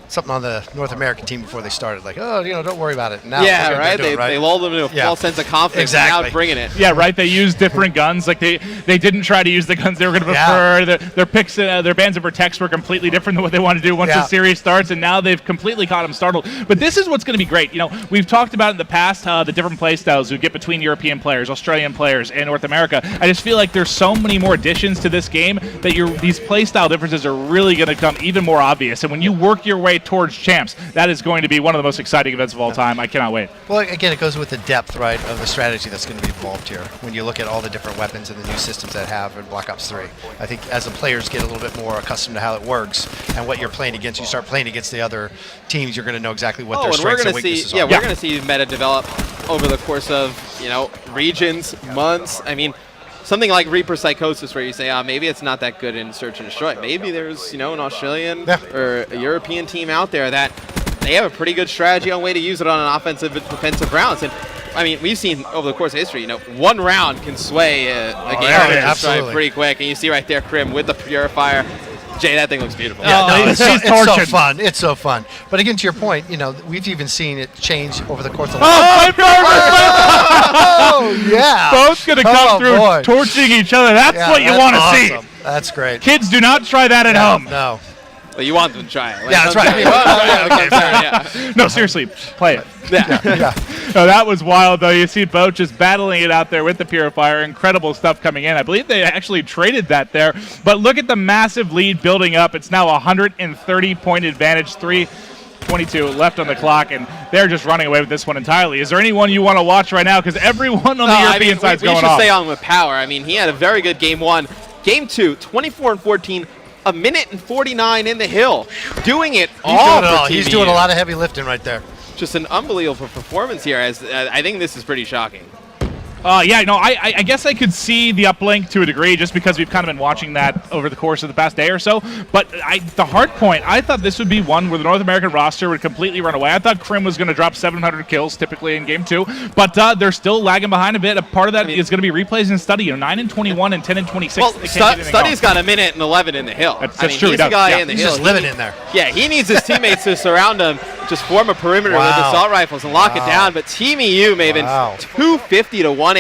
S3: something on the North American team before they started, like, don't worry about it. Now
S2: right? They lulled them into a false sense of confidence.
S3: Exactly.
S2: Now bringing it.
S1: Yeah, right. They used different guns. Like they didn't try to use the guns they were going to prefer. Their picks, their bands of protects were completely different than what they want to do once the series starts, and now they've completely caught them startled. But this is what's going to be great. We've talked about in the past the different play styles we get between European players, Australian players, and North America. I just feel like there's so many more additions to this game that these play style differences are really going to come even more obvious. And when you work your way towards champs, that is going to be one of the most exciting events of all time. I cannot wait.
S3: Well, again, it goes with the depth, right, of the strategy that's going to be involved here. When you look at all the different weapons and the new systems that have in Black Ops 3, I think as the players get a little bit more accustomed to how it works and what you're playing against, you start playing against the other teams, you're going to know exactly what their strengths and weaknesses are.
S2: Yeah, we're going to see meta develop over the course of regions, months. I mean, something like Reaper Psychosis, where you say, maybe it's not that good in Search and Destroy. Maybe there's, an Australian or a European team out there that they have a pretty good strategy on way to use it on an offensive and defensive rounds. And I mean, we've seen over the course of history, one round can sway a game pretty quick. And you see right there, Crim with the Purifier. Jay, that thing looks beautiful.
S3: It's so fun. It's so fun. But again, to your point, we've even seen it change over the course of the yeah.
S1: Both going to come through torching each other. That's what you want to see.
S3: That's great.
S1: Kids, do not try that at home.
S3: No.
S2: Well, you want them to try it. Like,
S3: Yeah, that's right. Okay,
S2: yeah.
S1: No, seriously, play it.
S3: Yeah.
S1: No, that was wild, though. You see Boat just battling it out there with the Purifier. Incredible stuff coming in. I believe they actually traded that there. But look at the massive lead building up. It's now a 130-point advantage, 3:22 left on the clock, and they're just running away with this one entirely. Is there anyone you want to watch right now? Because everyone on the European side's going off.
S2: We should stay on with Power. I mean, he had a very good game one. Game two, 24-14. A minute and 49 in the hill. Doing it all for TVU.
S3: He's doing a lot of heavy lifting right there.
S2: Just an unbelievable performance here. As I think this is pretty shocking.
S1: I guess I could see the uplink to a degree just because we've kind of been watching that over the course of the past day or so. But the Hardpoint, I thought this would be one where the North American roster would completely run away. I thought Krim was going to drop 700 kills typically in game two, but they're still lagging behind a bit. A part of that is going to be replays and Study. 9 and 21 and 10 and 26.
S2: Well, Study's got a minute and 11 in the hill.
S1: That's true.
S2: He's the guy in the
S3: he's
S2: hill.
S3: Just living in there.
S2: Yeah, he needs his teammates to surround him, just form a perimeter with assault rifles and lock it down. But Team EU, Maven, 250 to 118.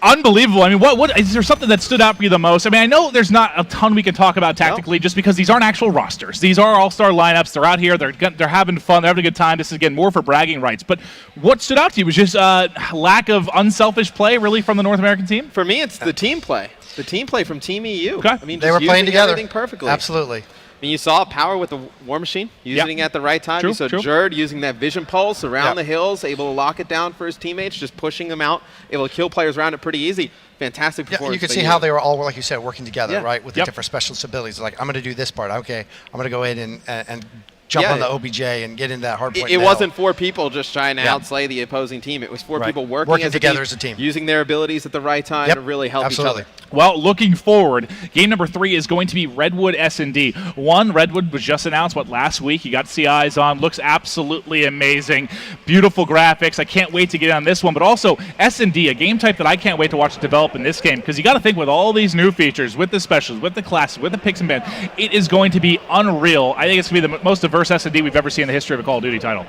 S1: Unbelievable. I mean, what is there something that stood out for you the most? I mean, I know there's not a ton we can talk about tactically just because these aren't actual rosters. These are all-star lineups. They're out here. They're having fun. They're having a good time. This is, again, more for bragging rights. But what stood out to you was just lack of unselfish play, really, from the North American team?
S2: For me, it's the team play. The team play from Team EU.
S1: Okay.
S2: I mean,
S3: they were playing together.
S2: Everything perfectly.
S3: Absolutely.
S2: I mean, you saw Power with the War Machine, using it at the right time.
S1: True,
S2: you saw Jerd using that vision pulse around the hills, able to lock it down for his teammates, just pushing them out, able to kill players around it pretty easy. Fantastic performance.
S3: Yeah, you could see how they were all, like you said, working together, right, with the different specialist abilities. Like, I'm going to do this part. Okay, I'm going to go in and jump on the OBJ and get into that hard point.
S2: It wasn't four people just trying to outslay the opposing team. It was four people working
S3: together as a team,
S2: using their abilities at the right time to really help each other.
S1: Well, looking forward, game number 3 is going to be Redwood S&D. Redwood was just announced, last week? You got to see eyes on. Looks absolutely amazing. Beautiful graphics. I can't wait to get on this one. But also, S&D, a game type that I can't wait to watch develop in this game. Because you got to think with all these new features, with the specials, with the classes, with the picks and bans, it is going to be unreal. I think it's going to be the most diverse S&D we've ever seen in the history of a Call of Duty title.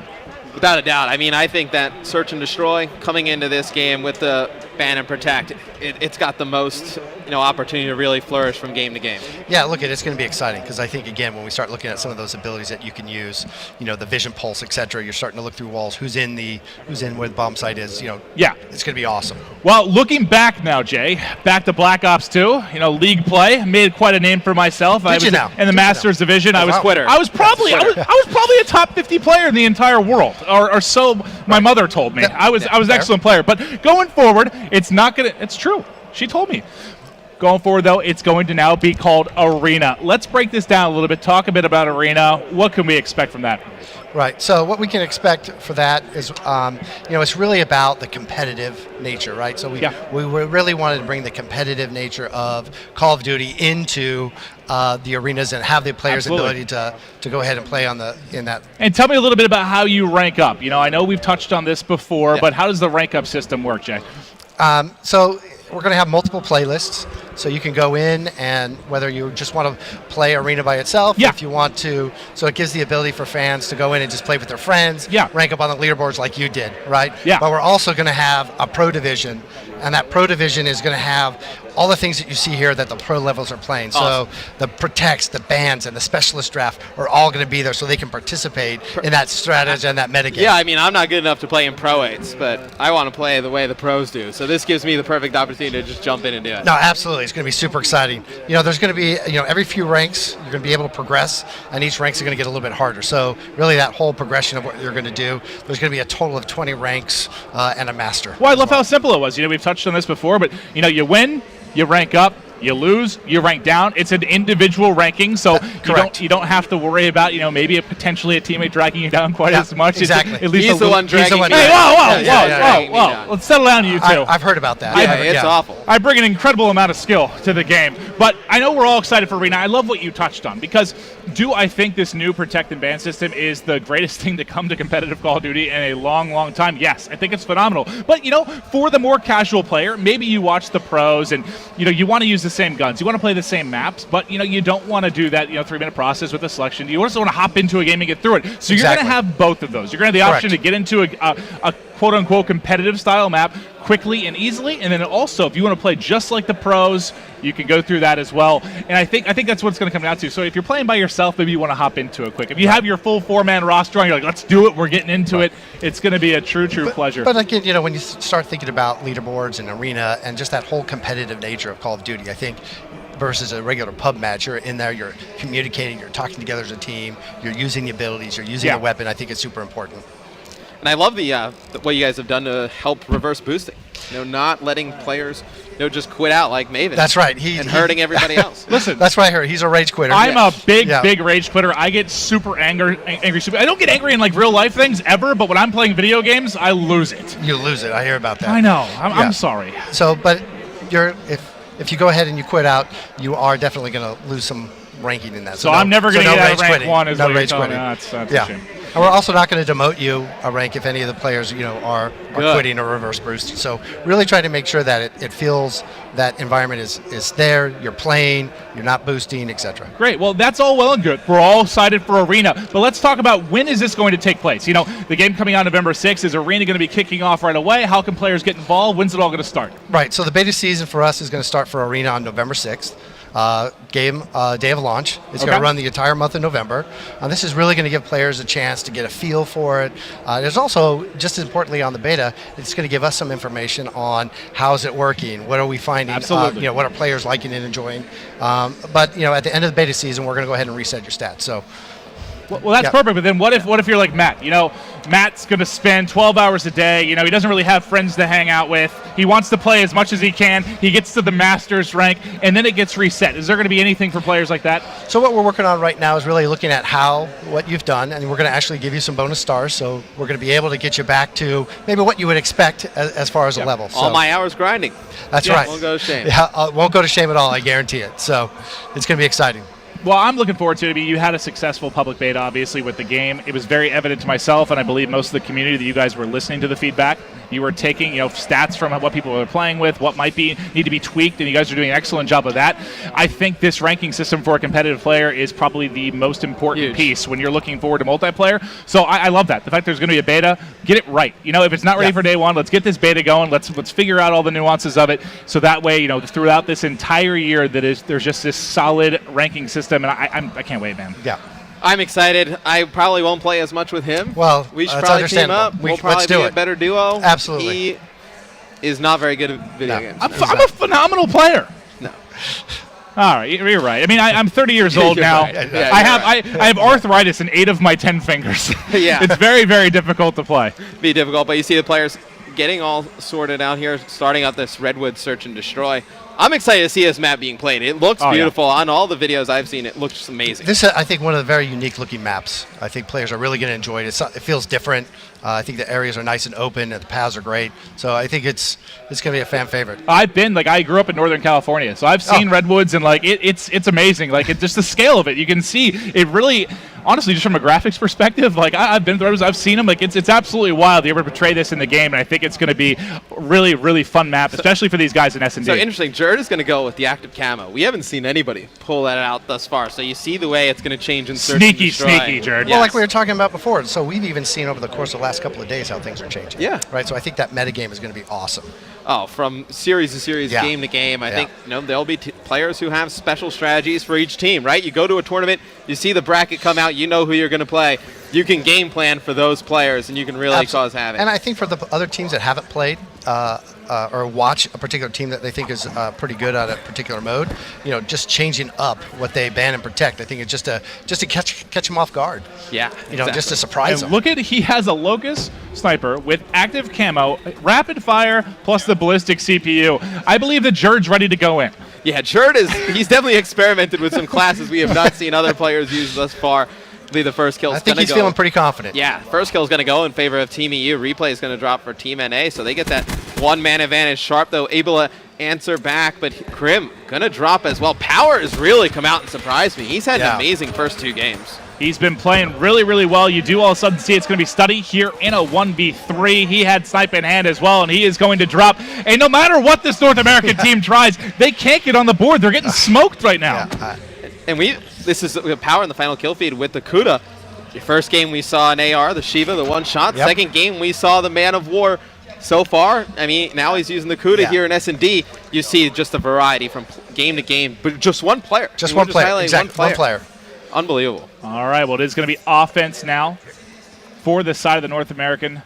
S2: Without a doubt. I mean, I think that Search and Destroy coming into this game with the Ban and Protect, it's got the most opportunity to really flourish from game to game.
S3: Yeah, look, it's going to be exciting because I think, again, when we start looking at some of those abilities that you can use, the vision pulse, etc., you're starting to look through walls, who's in where the bomb site is, it's going to be awesome.
S1: Well, looking back now, Jay, back to Black Ops 2, league play, made quite a name for myself. I was in the Masters division. I was probably a top 50 player in the entire world, or so my mother told me. I was an excellent player, but going forward, it's true. She told me. Going forward, though, it's going to now be called Arena. Let's break this down a little bit, talk a bit about Arena. What can we expect from that?
S3: Right. So what we can expect for that is, it's really about the competitive nature, right? So we really wanted to bring the competitive nature of Call of Duty into the arenas and have the players' ability to go ahead and play in that. And
S1: tell me a little bit about how you rank up. I know we've touched on this before, but how does the rank up system work, Jay?
S3: So we're going to have multiple playlists, so you can go in and whether you just want to play Arena by itself, if you want to, so it gives the ability for fans to go in and just play with their friends, rank up on the leaderboards like you did, right? Yeah. But we're also going to have a pro division, and that pro division is going to have all the things that you see here that the pro levels are playing. Awesome. So the protects, the bans, and the specialist draft are all going to be there so they can participate in that strategy and that metagame.
S2: Yeah, I mean, I'm not good enough to play in Pro 8s, but I want to play the way the pros do. So this gives me the perfect opportunity to just jump in and do it.
S3: No, absolutely. It's going to be super exciting. There's going to be, every few ranks, you're going to be able to progress, and each ranks are going to get a little bit harder. So really that whole progression of what you're going to do, there's going to be a total of 20 ranks and a master.
S1: Well, I love how simple it was. We've touched on this before, but, you win, you rank up, you lose, you rank down. It's an individual ranking, so you don't have to worry about maybe potentially a teammate dragging you down quite as much.
S3: Exactly.
S1: At least
S2: he's the one dragging me down.
S1: Hey, whoa! Let's settle down, you two.
S3: I've heard about that.
S2: It's awful.
S1: I bring an incredible amount of skill to the game, but I know we're all excited for Arena. I love what you touched on because do I think this new protect and ban system is the greatest thing to come to competitive Call of Duty in a long, long time? Yes, I think it's phenomenal. But for the more casual player, maybe you watch the pros and you want to use the same guns, you want to play the same maps, but you don't want to do that 3-minute process with the selection. You also want to hop into a game and get through it. So you're going to have both of those. You're going to have the option to get into a quote-unquote competitive style map quickly and easily, and then also, if you want to play just like the pros, you can go through that as well. And I think that's what it's going to come down to. So if you're playing by yourself, maybe you want to hop into it quick. If you have your full 4-man roster on, you're like, let's do it, we're getting into it, it's going to be a true pleasure.
S3: But again, you know, when you start thinking about leaderboards and arena and just that whole competitive nature of Call of Duty, I think versus a regular pub match, you're in there, you're communicating, you're talking together as a team, you're using the abilities, you're using the weapon. I think it's super important.
S2: And I love the what you guys have done to help reverse boosting. You know, not letting players, you know, just quit out like Maven.
S3: That's right.
S2: And hurting everybody else.
S1: Listen,
S3: that's what I heard. He's a rage quitter.
S1: I'm a big rage quitter. I get super angry. I don't get angry in like real life things ever, but when I'm playing video games, I lose it.
S3: You lose it. I hear about that.
S1: I know. I'm sorry.
S3: So, but if you go ahead and you quit out, you are definitely going to lose some ranking in that.
S1: So I'm never going to get out of rank 1 as
S3: no
S1: what you're
S3: rage
S1: telling me.
S3: quitting.
S1: That's a shame.
S3: And we're also not going to demote you a rank if any of the players, you know, are quitting or reverse boosting. So really try to make sure that it feels that environment is there, you're playing, you're not boosting, etc.
S1: Great. Well, that's all well and good. We're all excited for Arena. But let's talk about when is this going to take place? You know, the game coming out November 6th. Is Arena going to be kicking off right away? How can players get involved? When's it all going to start?
S3: Right. So the beta season for us is going to start for Arena on November 6th. Game day of launch. It's going to run the entire month of November. This is really going to give players a chance to get a feel for it. There's also, just as importantly on the beta, it's going to give us some information on how's it working, what are we finding,
S1: Absolutely.
S3: You know, what are players liking and enjoying. But you know, at the end of the beta season, we're going to go ahead and reset your stats. So.
S1: Well, that's perfect. But then what if you're like Matt? You know, Matt's going to spend 12 hours a day. You know, he doesn't really have friends to hang out with. He wants to play as much as he can. He gets to the Masters rank, and then it gets reset. Is there going to be anything for players like that?
S3: So what we're working on right now is really looking at what you've done, and we're going to actually give you some bonus stars. So we're going to be able to get you back to maybe what you would expect as far as a level.
S2: All my hours grinding.
S3: That's right.
S2: Won't go to shame.
S3: Yeah, won't go to shame at all. I guarantee it. So it's going to be exciting.
S1: Well, I'm looking forward to it. I mean, you had a successful public beta, obviously, with the game. It was very evident to myself, and I believe most of the community, that you guys were listening to the feedback. You were taking, you know, stats from what people were playing with, what might need to be tweaked, and you guys are doing an excellent job of that. I think this ranking system for a competitive player is probably the most important piece when you're looking forward to multiplayer. So I love that. The fact there's going to be a beta, get it right. You know, if it's not ready for day one, let's get this beta going. Let's figure out all the nuances of it. So that way, you know, throughout this entire year, there's just this solid ranking system, and I can't wait, man.
S3: Yeah.
S2: I'm excited. I probably won't play as much with him.
S3: Well,
S2: we should
S3: that's
S2: probably team up.
S3: understandable.
S2: We'll probably
S3: let's do
S2: be
S3: it.
S2: a better duo.
S3: Absolutely.
S2: He is not very good at video games.
S1: I'm a phenomenal player.
S2: No.
S1: All right, you're right. I mean, I'm 30 years old now.
S2: Right. Yeah,
S1: I have arthritis in 8 of my 10 fingers.
S2: Yeah.
S1: It's very, very difficult to play.
S2: Be difficult, but you see the players getting all sorted out here, starting out this Redwood Search and Destroy. I'm excited to see this map being played. It looks beautiful. On all the videos I've seen, it looks amazing.
S3: This is, I think, one of the very unique looking maps. I think players are really going to enjoy it. It feels different. I think the areas are nice and open, and the paths are great. So I think it's going to be a fan favorite.
S1: I grew up in Northern California, so I've seen Redwoods, and like it's amazing. Like just the scale of it, you can see it really. Honestly, just from a graphics perspective, like I've been through, I've seen them. Like it's absolutely wild. They ever portray this in the game, and I think it's going to be a really, really fun map, especially for these guys in S&D.
S2: So interesting. Jerd is going to go with the active camo. We haven't seen anybody pull that out thus far. So you see the way it's going to change in Search and Destroy.
S1: Sneaky, Jerd.
S3: Well, like we were talking about before. So we've even seen over the course of the last couple of days how things are changing.
S2: Yeah.
S3: Right. So I think that metagame is going to be awesome.
S2: Oh, from series to series, game to game, I think there'll be players who have special strategies for each team, right? You go to a tournament, you see the bracket come out, you know who you're going to play. You can game plan for those players, and you can really cause havoc.
S3: And I think for the other teams that haven't played or watch a particular team that they think is pretty good at a particular mode, you know, just changing up what they ban and protect, I think it's just to catch them off guard.
S2: Yeah,
S3: you know, just to surprise them.
S1: Look at, he has a Locust sniper with active camo, rapid fire, plus the ballistic CPU. I believe that Jerd's ready to go in.
S2: Yeah, Jerd he's definitely experimented with some classes we have not seen other players use thus far. The first kill is going to go.
S3: I think he's feeling pretty confident.
S2: Yeah, first kill is going to go in favor of Team EU. Replay is going to drop for Team NA, so they get that one-man advantage. Sharp, though, able to answer back, but Krim going to drop as well. Power has really come out and surprised me. He's had an amazing first 2 games.
S1: He's been playing really, really well. You do all of a sudden see it's going to be Study here in a 1v3. He had Snipe in hand as well, and he is going to drop. And no matter what this North American team tries, they can't get on the board. They're getting smoked right now.
S2: And this is Power in the final kill feed with the Kuda. Your first game we saw an AR, the Shiva, the one shot.
S3: Yep.
S2: Second game we saw the Man of War. So far, I mean, now he's using the Kuda here in S&D. You see just a variety from game to game, but just one player.
S3: Just one player, exactly, one player.
S2: Unbelievable.
S1: All right, well, it is going to be offense now for the side of the North American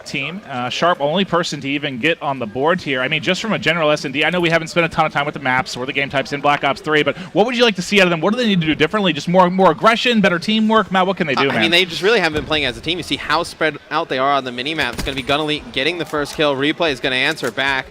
S1: team. Sharp, only person to even get on the board here. I mean, just from a general S&D, I know we haven't spent a ton of time with the maps or the game types in Black Ops 3, but what would you like to see out of them? What do they need to do differently? Just more aggression, better teamwork? Matt, what can they do, man?
S2: I mean, they just really haven't been playing as a team. You see how spread out they are on the mini-map. It's going to be Gunelite getting the first kill. Replay is going to answer back,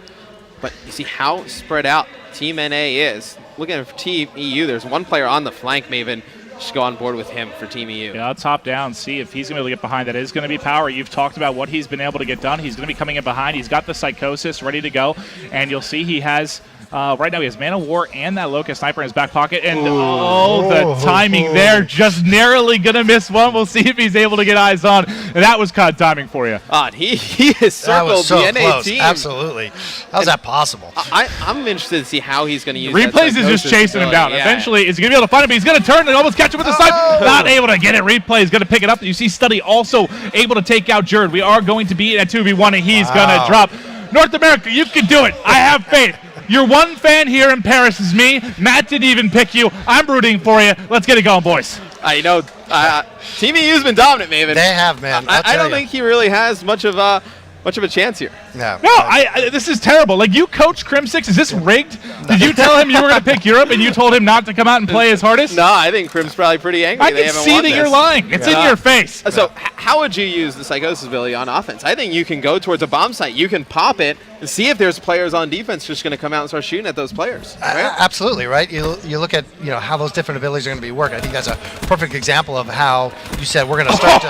S2: but you see how spread out Team NA is. Looking at Team EU, there's one player on the flank, Maven. Just go on board with him for Team EU.
S1: Yeah, top down, see if he's going to be able to get behind. That is going to be Power. You've talked about what he's been able to get done. He's going to be coming in behind. He's got the Psychosis ready to go, and you'll see he has, right now he has Man of War and that Locust Sniper in his back pocket, and the timing there, just narrowly going to miss one. We'll see if he's able to get eyes on, and that was COD timing for you.
S2: He has circled the NA team.
S3: Absolutely. How's that possible?
S2: I'm interested to see how he's going to use
S1: Replays is just chasing him down.
S2: Yeah.
S1: Eventually, is he going to be able to find him? He's going to turn and almost catch him with the snipe. Not able to get it. Replay is going to pick it up. You see Study also able to take out Jerd. We are going to be at 2v1, and he's going to drop. North America, you can do it. I have faith. Your one fan here in Paris is me. Matt didn't even pick you. I'm rooting for you. Let's get it going, boys.
S2: You know, Team EU's been dominant, Maven.
S3: They have, man.
S2: I don't think he really has much of a chance here.
S3: No.
S1: No, this is terrible. Like, you coach Crim6. Is this rigged? Did you tell him you were going to pick Europe and you told him not to come out and play his hardest?
S2: No, I think Crim's probably pretty angry.
S1: I can see that you're lying. It's in your face.
S2: So how would you use the Psychosis ability on offense? I think you can go towards a bomb site. You can pop it and see if there's players on defense just going to come out and start shooting at those players. Right?
S3: Absolutely, right? You look at how those different abilities are going to be working. I think that's a perfect example of how you said we're going to start to...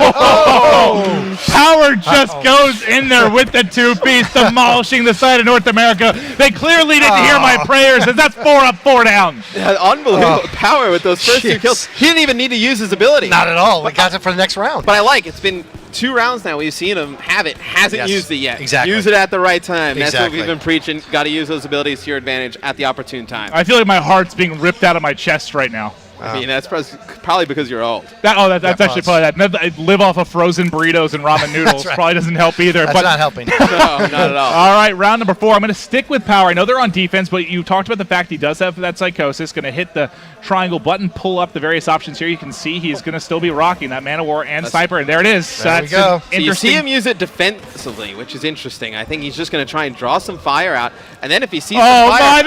S1: Power just goes in there with the two-piece, demolishing the side of North America. They clearly didn't hear my prayers, as that's 4 up, 4 down.
S2: Yeah, unbelievable power with those first two kills. He didn't even need to use his ability.
S3: Not at all. We got it for the next round.
S2: But I like it's been 2 rounds now. We've seen him have it. Hasn't used it yet.
S3: Exactly.
S2: Use it at the right time. That's
S3: Exactly.
S2: what we've been preaching. Got to use those abilities to your advantage at the opportune time.
S1: I feel like my heart's being ripped out of my chest right now.
S2: I mean, that's probably because you're old.
S1: That's actually probably that. I live off of frozen burritos and ramen noodles.
S3: right.
S1: Probably doesn't help either.
S3: That's not helping.
S2: No, not at all.
S1: All right, round number 4. I'm going to stick with Power. I know they're on defense, but you talked about the fact he does have that Psychosis. Going to hit the triangle button, pull up the various options here. You can see he's going to still be rocking that Man of War and Sniper, and there it is.
S3: There we go.
S2: So you see him use it defensively, which is interesting. I think he's just going to try and draw some fire out, and then if he sees some fire...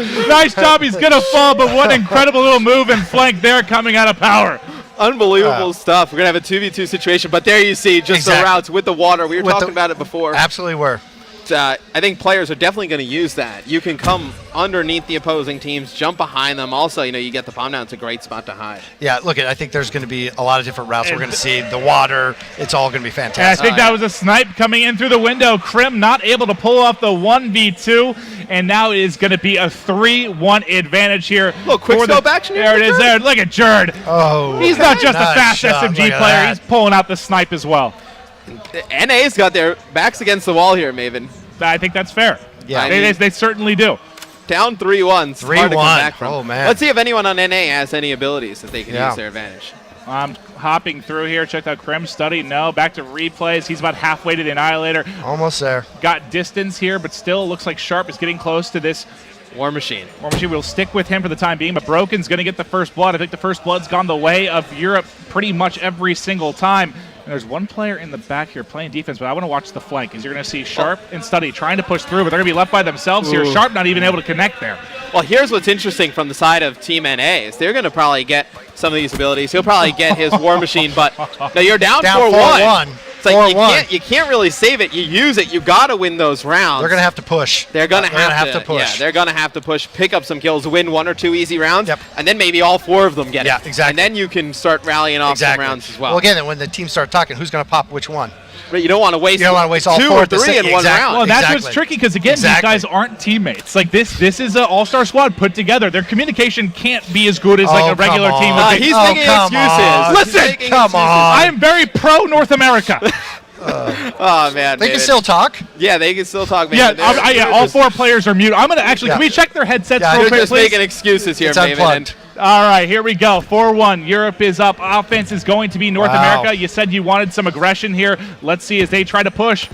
S1: The nice job. He's going to fall, but what incredible little move and flank there coming out of Power.
S2: Unbelievable stuff. We're going to have a 2v2 situation, but there you see just the routes with the water. We were talking about it before.
S3: Absolutely were.
S2: I think players are definitely going to use that. You can come underneath the opposing teams, jump behind them. Also, you get the palm down. It's a great spot to hide.
S3: Yeah, look, I think there's going to be a lot of different routes we're going to see. The water, it's all going to be fantastic.
S1: And I think that was a snipe coming in through the window. Crim not able to pull off the 1v2, and now it is going to be a 3-1 advantage here.
S2: Look, quick scope action here.
S1: There it is there. Look at Jerd.
S3: Oh,
S1: he's not just a fast
S3: shot.
S1: SMG player. He's pulling out the snipe as well.
S2: NA's got their backs against the wall here, Maven.
S1: I think that's fair.
S3: Yeah,
S1: they certainly do.
S2: Down 3-1.
S3: 3-1. Oh, man.
S2: Let's see if anyone on NA has any abilities that they can use their advantage.
S1: I'm hopping through here. Checked out Crim Study. No, back to replays. He's about halfway to the Annihilator.
S3: Almost there.
S1: Got distance here, but still looks like Sharp is getting close to this.
S2: War Machine.
S1: War Machine will stick with him for the time being, but Broken's going to get the first blood. I think the first blood's gone the way of Europe pretty much every single time. And there's one player in the back here playing defense, but I want to watch the flank because you're going to see Sharp and Study trying to push through, but they're going to be left by themselves here. Sharp not even able to connect there.
S2: Well, here's what's interesting from the side of Team NA is they're going to probably get some of these abilities. He'll probably get his War Machine, but now you're down 4-1. It's like you can't really save it. You use it. You got to win those rounds.
S3: They're going to have to push.
S2: They're going to have to
S3: push.
S2: Yeah, they're going to have to push, pick up some kills, win 1 or 2 easy rounds,
S3: Yep.
S2: and then maybe all 4 of them get it.
S3: Yeah, exactly.
S2: And then you can start rallying off some rounds as well.
S3: Well, again, when the teams start talking, who's going to pop which one?
S2: But you don't want to waste,
S3: all
S2: 2
S3: 4
S2: or 3 in one round.
S1: Well, that's what's tricky because, again, these guys aren't teammates. Like, this is an all-star squad put together. Their communication can't be as good as like a regular team.
S2: He's making excuses.
S1: Listen,
S3: come on.
S1: I am very pro-North America.
S2: Oh, man.
S3: They can still talk.
S2: Yeah, they can still talk, man.
S1: Yeah, all 4 players are mute. I'm going to actually, can we check their headsets real
S2: They're
S1: quick,
S2: just
S1: please?
S2: making excuses here,
S3: It's
S2: Maven.
S3: unplugged.
S1: All right, here we go. 4-1. Europe is up. Offense is going to be North America. You said you wanted some aggression here. Let's see as they try to push.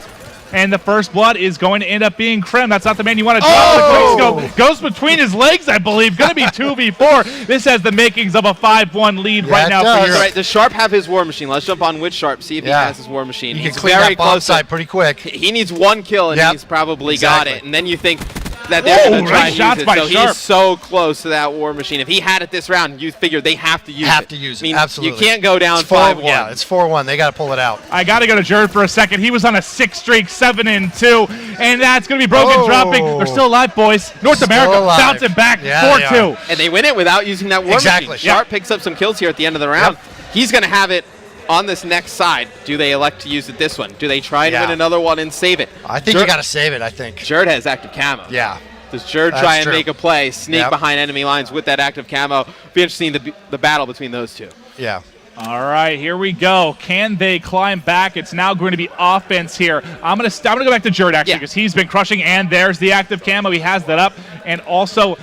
S1: And the first blood is going to end up being Krim. That's not the man you want to draw. The quick scope goes between his legs, I believe. Going to be 2v4. This has the makings of a 5-1 lead right now for Europe.
S2: Right, does Sharp have his War Machine? Let's jump on with Sharp, see if he has his War Machine.
S3: He
S2: He's
S3: can clean
S2: very
S3: that bomb
S2: close
S3: side pretty quick.
S2: He needs one kill, and he's probably got it. And then you think that they're going to try and use it. So
S1: Sharp.
S2: he's so close to that War Machine. If he had it this round, you figure they have to use it.
S3: I mean,
S2: You
S3: absolutely.
S2: can't go down 5-1.
S3: Yeah, it's 4-1. They got to pull it out.
S1: I got to go to Jared for a second. He was on a 6 streak, 7-2, and that's going to be broken, dropping. They're still alive, boys. North America bouncing back, 4-2.
S2: And they win it without using that War Machine. Sharp picks up some kills here at the end of the round. He's going to have it on this next side. Do they elect to use it this one? Do they try to win another one and save it?
S3: I think you got to save it, I think.
S2: Jared has active camo.
S3: Yeah.
S2: Does Jared try and make a play, sneak behind enemy lines with that active camo? Be interesting the battle between those two.
S3: Yeah.
S1: All right, here we go. Can they climb back? It's now going to be offense here. I'm gonna go back to Jared actually because he's been crushing, and there's the active camo. He has that up, and also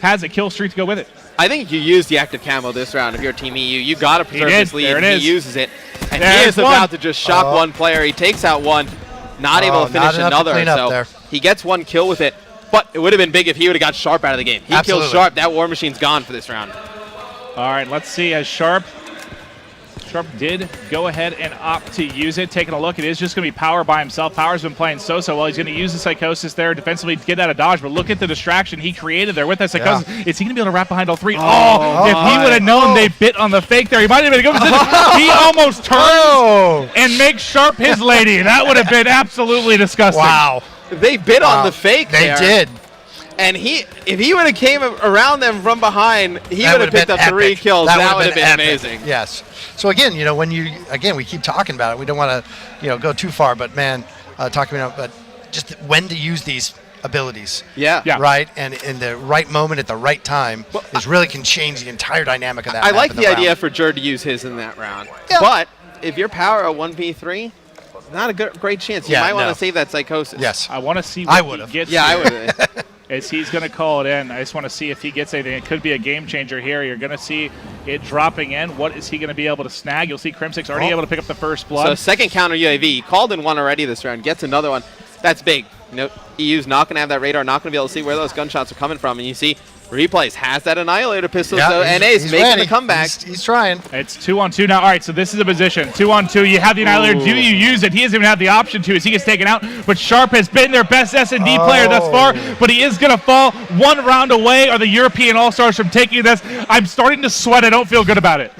S1: has a kill streak to go with it.
S2: I think you use the active camo this round if you're Team EU. You got to preserve this lead.
S1: There it is.
S2: He uses it, and he is about to just shock one player. He takes out one, not able to finish another. So he gets one kill with it. But it would have been big if he would have got Sharp out of the game. He kills Sharp. That War Machine's gone for this round.
S1: All right, let's see as Sharp did go ahead and opt to use it. Taking a look, it is just going to be Power by himself. Power's been playing so well. He's going to use the Psychosis there defensively to get out of dodge, but look at the distraction he created there with that Psychosis. Is he going to be able to wrap behind all three? If he would have known they bit on the fake there, he might have been able to He almost turns and makes Sharp his lady. That would have been absolutely disgusting.
S3: Wow.
S2: They bit on the fake there.
S3: They did.
S2: And if he would have came around them from behind, he would have picked up 3 kills. That would have been amazing.
S3: Yes. So again, we keep talking about it. We don't want to, go too far, but man, but just when to use these abilities.
S2: Yeah.
S3: Right? And in the right moment at the right time really can change the entire dynamic of that.
S2: I like the idea for Jared to use his in that round. Yeah. But if your power a 1v3, not a great chance. You might want to save that Psychosis.
S3: Yes.
S1: I want to see what he gets.
S2: Yeah, I would have.
S1: As he's going to call it in. I just want to see if he gets anything. It could be a game changer here. You're going to see it dropping in. What is he going to be able to snag? You'll see Crimsix already able to pick up the first blood.
S2: So second counter UAV. He called in one already this round. Gets another one. That's big. EU's not going to have that radar. Not going to be able to see where those gunshots are coming from. And you see Replays has that Annihilator pistol, so NA's making the comeback.
S3: He's trying.
S1: It's 2-on-2 now. All right, so this is a position. 2-on-2. You have the Annihilator. Do you use it? He doesn't even have the option to as he gets taken out. But Sharp has been their best S&D player thus far, but he is going to fall one round away. Are the European All-Stars from taking this? I'm starting to sweat. I don't feel good about it.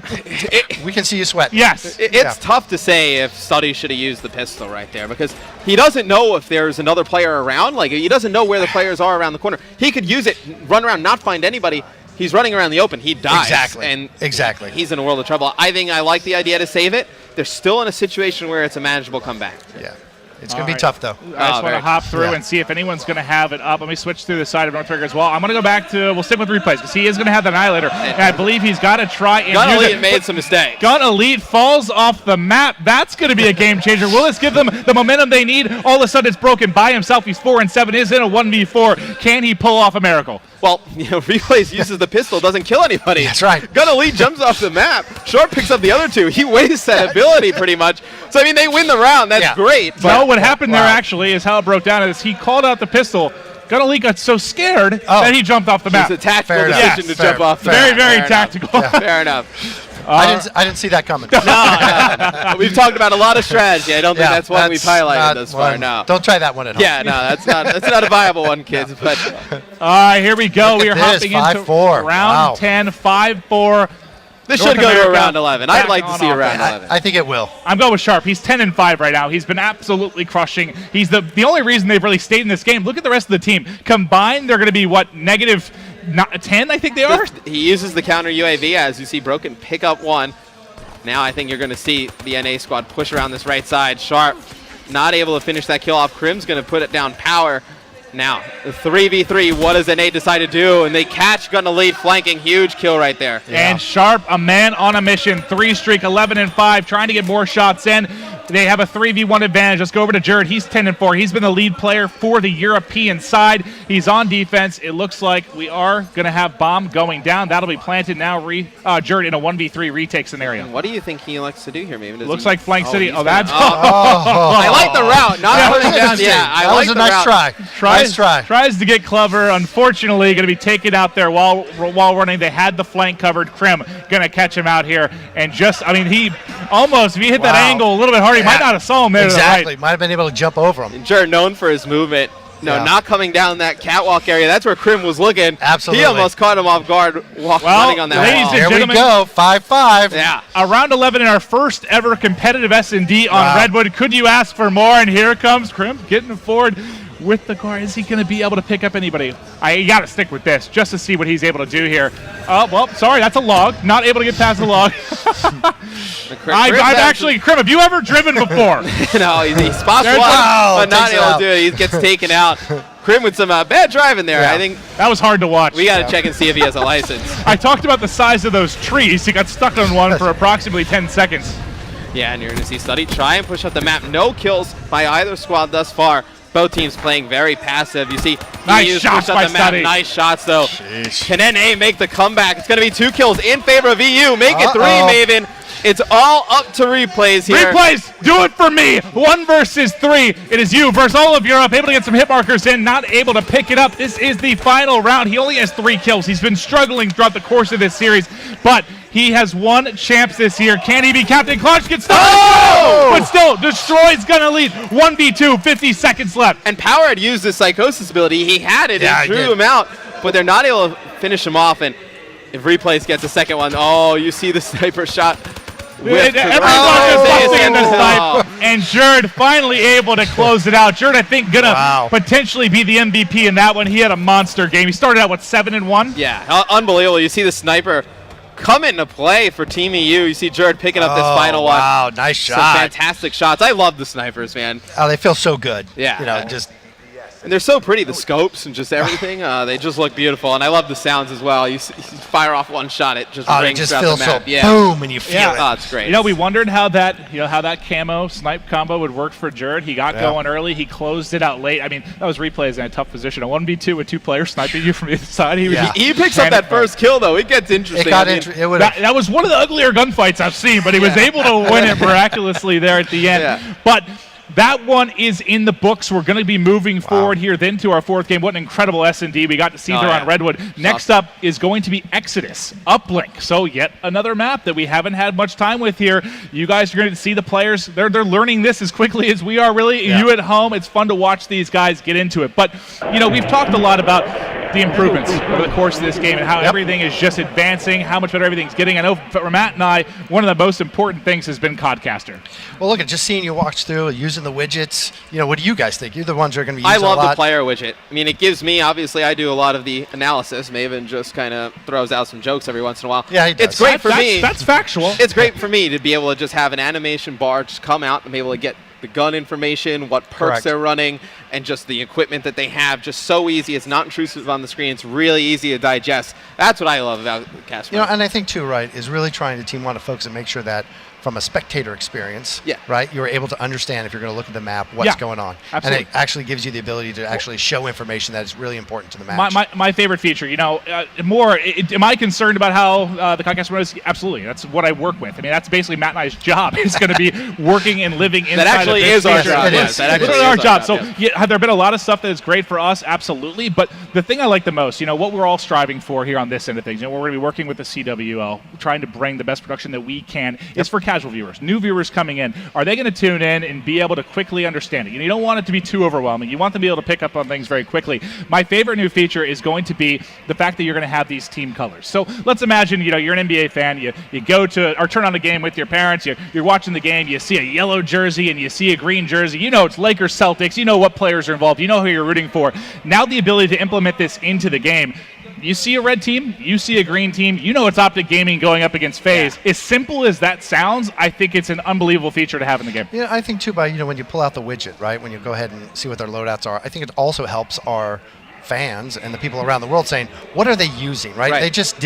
S3: We can see you sweat.
S1: Yes.
S2: It's tough to say if Studdy should have used the pistol right there because he doesn't know if there's another player around. Like, he doesn't know where the players are around the corner. He could use it, run around, not find anybody. He's running around the open. He dies.
S3: Exactly.
S2: And
S3: exactly.
S2: He's in a world of trouble. I think I like the idea to save it. They're still in a situation where it's a manageable comeback.
S3: Yeah. It's going to be tough, though.
S1: I just want to hop through and see if anyone's going to have it up. Let me switch through the side of North America as well. I'm going to go back to, we'll stick with replays because he is going to have the Annihilator. And I believe he's got to try and
S2: Gun Elite made some mistakes.
S1: Gun Elite falls off the map. That's going to be a game changer. Will this give them the momentum they need? All of a sudden, it's broken by himself. He's 4-7, is in a 1v4. Can he pull off a miracle?
S2: Well, Replays uses the pistol, doesn't kill anybody.
S3: That's right.
S2: Gun Elite jumps off the map. Short picks up the other two. He wastes that ability pretty much. So, I mean, they win the round. That's great.
S1: No, what happened there actually is how it broke down is he called out the pistol. Gun Elite got so scared that he jumped off the map.
S2: It's a tactical decision to jump off the
S1: map. Very tactical.
S2: Fair enough.
S3: I didn't see that coming.
S2: No. We've talked about a lot of strategy. I don't think that's one we've highlighted thus far. No.
S3: Don't try that one at home.
S2: Yeah, no, that's not a viable one, kids. But
S1: all right, here we go. We are hopping into
S3: 5-4.
S1: round 10, 5-4.
S2: This should go to a round 11. I'd like to see a round 11.
S3: I think it will.
S1: I'm going with Sharp. He's 10-5 right now. He's been absolutely crushing. He's the only reason they've really stayed in this game. Look at the rest of the team. Combined, they're going to be, negative 10, I think they are?
S2: He uses the counter UAV, as you see Broken pick up one. Now I think you're going to see the NA squad push around this right side. Sharp not able to finish that kill off. Crim's going to put it down Power. Now, the 3v3, what does NA decide to do? And they catch Gun Elite flanking. Huge kill right there.
S1: And Sharp, a man on a mission. 3 streak, 11-5, trying to get more shots in. They have a 3v1 advantage. Let's go over to Jared. He's 10-4. He's been the lead player for the European side. He's on defense. It looks like we are going to have bomb going down. That'll be planted now. Jared in a 1v3 retake scenario.
S2: What do you think he likes to do here, maybe?
S1: Looks like flank city. Oh, that's...
S2: I like the route. Not putting down. Yeah, I like the route.
S3: That was a nice try. Nice try.
S1: Tries to get clever. Unfortunately, going to be taken out there while running. They had the flank covered. Krim going to catch him out here. And just, I mean, he almost, if he hit that angle a little bit harder, he might not have saw him there.
S3: Exactly.
S1: To the right.
S3: Might have been able to jump over him.
S2: And Jared, known for his movement. No, not coming down that catwalk area. That's where Krim was looking.
S3: Absolutely.
S2: He almost caught him off guard running on that
S1: ladies
S2: wall.
S1: and
S3: Here we
S1: gentlemen,
S3: go. 5-5.
S2: Yeah.
S1: Round 11 in our first ever competitive S&D on Redwood. Could you ask for more? And here comes Krim getting forward with the car. Is he going to be able to pick up anybody? You got to stick with this just to see what he's able to do here. Oh, well, sorry, that's a log. Not able to get past the log. I've actually, Krim, have you ever driven before?
S2: No, he spots one, but not able to do it. He gets taken out. Krim with some bad driving there. I think
S1: that was hard to watch.
S2: We got to check and see if he has a license.
S1: I talked about the size of those trees. He got stuck on one for approximately 10 seconds.
S2: Yeah, and you're going to see Study try and push up the map. No kills by either squad thus far. Both teams playing very passive. You see,
S1: nice shots by Study.
S2: Nice shots, though.
S3: Sheesh.
S2: Can NA make the comeback? It's going to be 2 kills in favor of EU. Make it 3, Maven. It's all up to replays here.
S1: Replays, do it for me. 1 versus 3. It is you versus all of Europe. Able to get some hit markers in, not able to pick it up. This is the final round. He only has 3 kills. He's been struggling throughout the course of this series, but he has won champs this year. Can he be Captain Clutch? Gets stuck. Oh! But still, Destroy's going to lead. 1v2, 50 seconds left.
S2: And Power had used the Psychosis ability. He had it and drew him out, but they're not able to finish him off. And if Replays gets a second one, you see the sniper shot.
S1: Everyone's just in the snipe, and Jared finally able to close it out. Jared, I think, gonna potentially be the MVP in that one. He had a monster game. He started out with 7-1.
S2: Yeah, unbelievable. You see the sniper come into play for Team EU. You see Jared picking up this final one.
S3: Wow, nice shot.
S2: Some fantastic shots. I love the snipers, man.
S3: Oh, they feel so good.
S2: Yeah.
S3: Just.
S2: And they're so pretty, the scopes and just everything. They just look beautiful, and I love the sounds as well. You fire off one shot, it just rings throughout the map.
S3: So boom, and you feel it.
S2: Oh, it's great.
S1: We wondered how that camo snipe combo would work for Jared. He got going early. He closed it out late. I mean, that was Replays in a tough position. A 1v2 with 2 players sniping you from the other side.
S2: He picks up that first kill, though. It gets interesting.
S1: That was one of the uglier gunfights I've seen, but he was able to win it miraculously there at the end.
S2: Yeah.
S1: But that one is in the books. We're going to be moving forward here then to our 4th game. What an incredible S&D we got to see there on Redwood. Next up is going to be Exodus, Uplink. So yet another map that we haven't had much time with here. You guys are going to see the players. They're learning this as quickly as we are, really. You at home, it's fun to watch these guys get into it. But, we've talked a lot about the improvements over the course of this game and how everything is just advancing, how much better everything's getting. I know for Matt and I, one of the most important things has been Codcaster.
S3: Well, look, just seeing you watch through, using the widgets, what do you guys think? You're the ones who are going to be using
S2: I love
S3: a lot.
S2: the player widget. I mean, it gives me, obviously, I do a lot of the analysis. Maven just kind of throws out some jokes every once in a while.
S3: Yeah, he does.
S2: It's great for me.
S1: That's factual.
S2: It's great for me to be able to just have an animation bar just come out and be able to get the gun information, what perks they're running, and just the equipment that they have. Just so easy. It's not intrusive on the screen. It's really easy to digest. That's what I love about Casper.
S3: And I think too, right, is really trying to Team 1 to focus and make sure that from a spectator experience, right, you're able to understand if you're going to look at the map what's going on.
S1: Absolutely.
S3: And it actually gives you the ability to actually show information that is really important to the match.
S1: My favorite feature, am I concerned about how the Codcaster mode is? Absolutely. That's what I work with. I mean, that's basically Matt and I's job. It's going to be working and living inside
S2: that actually
S1: of this
S2: is our
S1: feature.
S2: job.
S1: It
S2: Yes,
S1: is.
S2: that actually
S1: It's
S2: is
S1: our job. So
S2: yeah.
S1: have there been a lot of stuff that is great for us? Absolutely. But the thing I like the most, what we're all striving for here on this end of things, we're going to be working with the CWL, trying to bring the best production that we can. It's for casual viewers, new viewers coming in. Are they going to tune in and be able to quickly understand it? You don't want it to be too overwhelming. You want them to be able to pick up on things very quickly. My favorite new feature is going to be the fact that you're going to have these team colors. So let's imagine, you're an NBA fan. You go to or turn on the game with your parents. You're watching the game. You see a yellow jersey and you see a green jersey. It's Lakers, Celtics. You know what players are involved. You know who you're rooting for. Now the ability to implement this into the game. You see a red team, you see a green team, it's Optic Gaming going up against FaZe. As simple as that sounds, I think it's an unbelievable feature to have in the game.
S3: Yeah, I think too, when you pull out the widget, right, when you go ahead and see what their loadouts are, I think it also helps our fans and the people around the world saying, what are they using, right? They just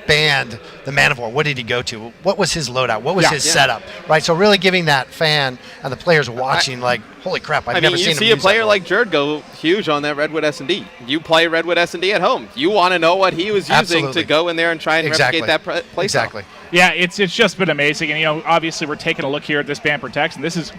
S3: banned the Man of War, what did he go to? What was his loadout? What was his setup? Right. So really giving that fan and the players watching, like, holy crap, I've never seen him.
S2: You see a player like Jerd go huge on that Redwood S&D. You play Redwood S&D at home. You want to know what he was using to go in there and try and replicate that play
S3: Exactly.
S1: Yeah, it's just been amazing. And, obviously we're taking a look here at this ban protects, and this is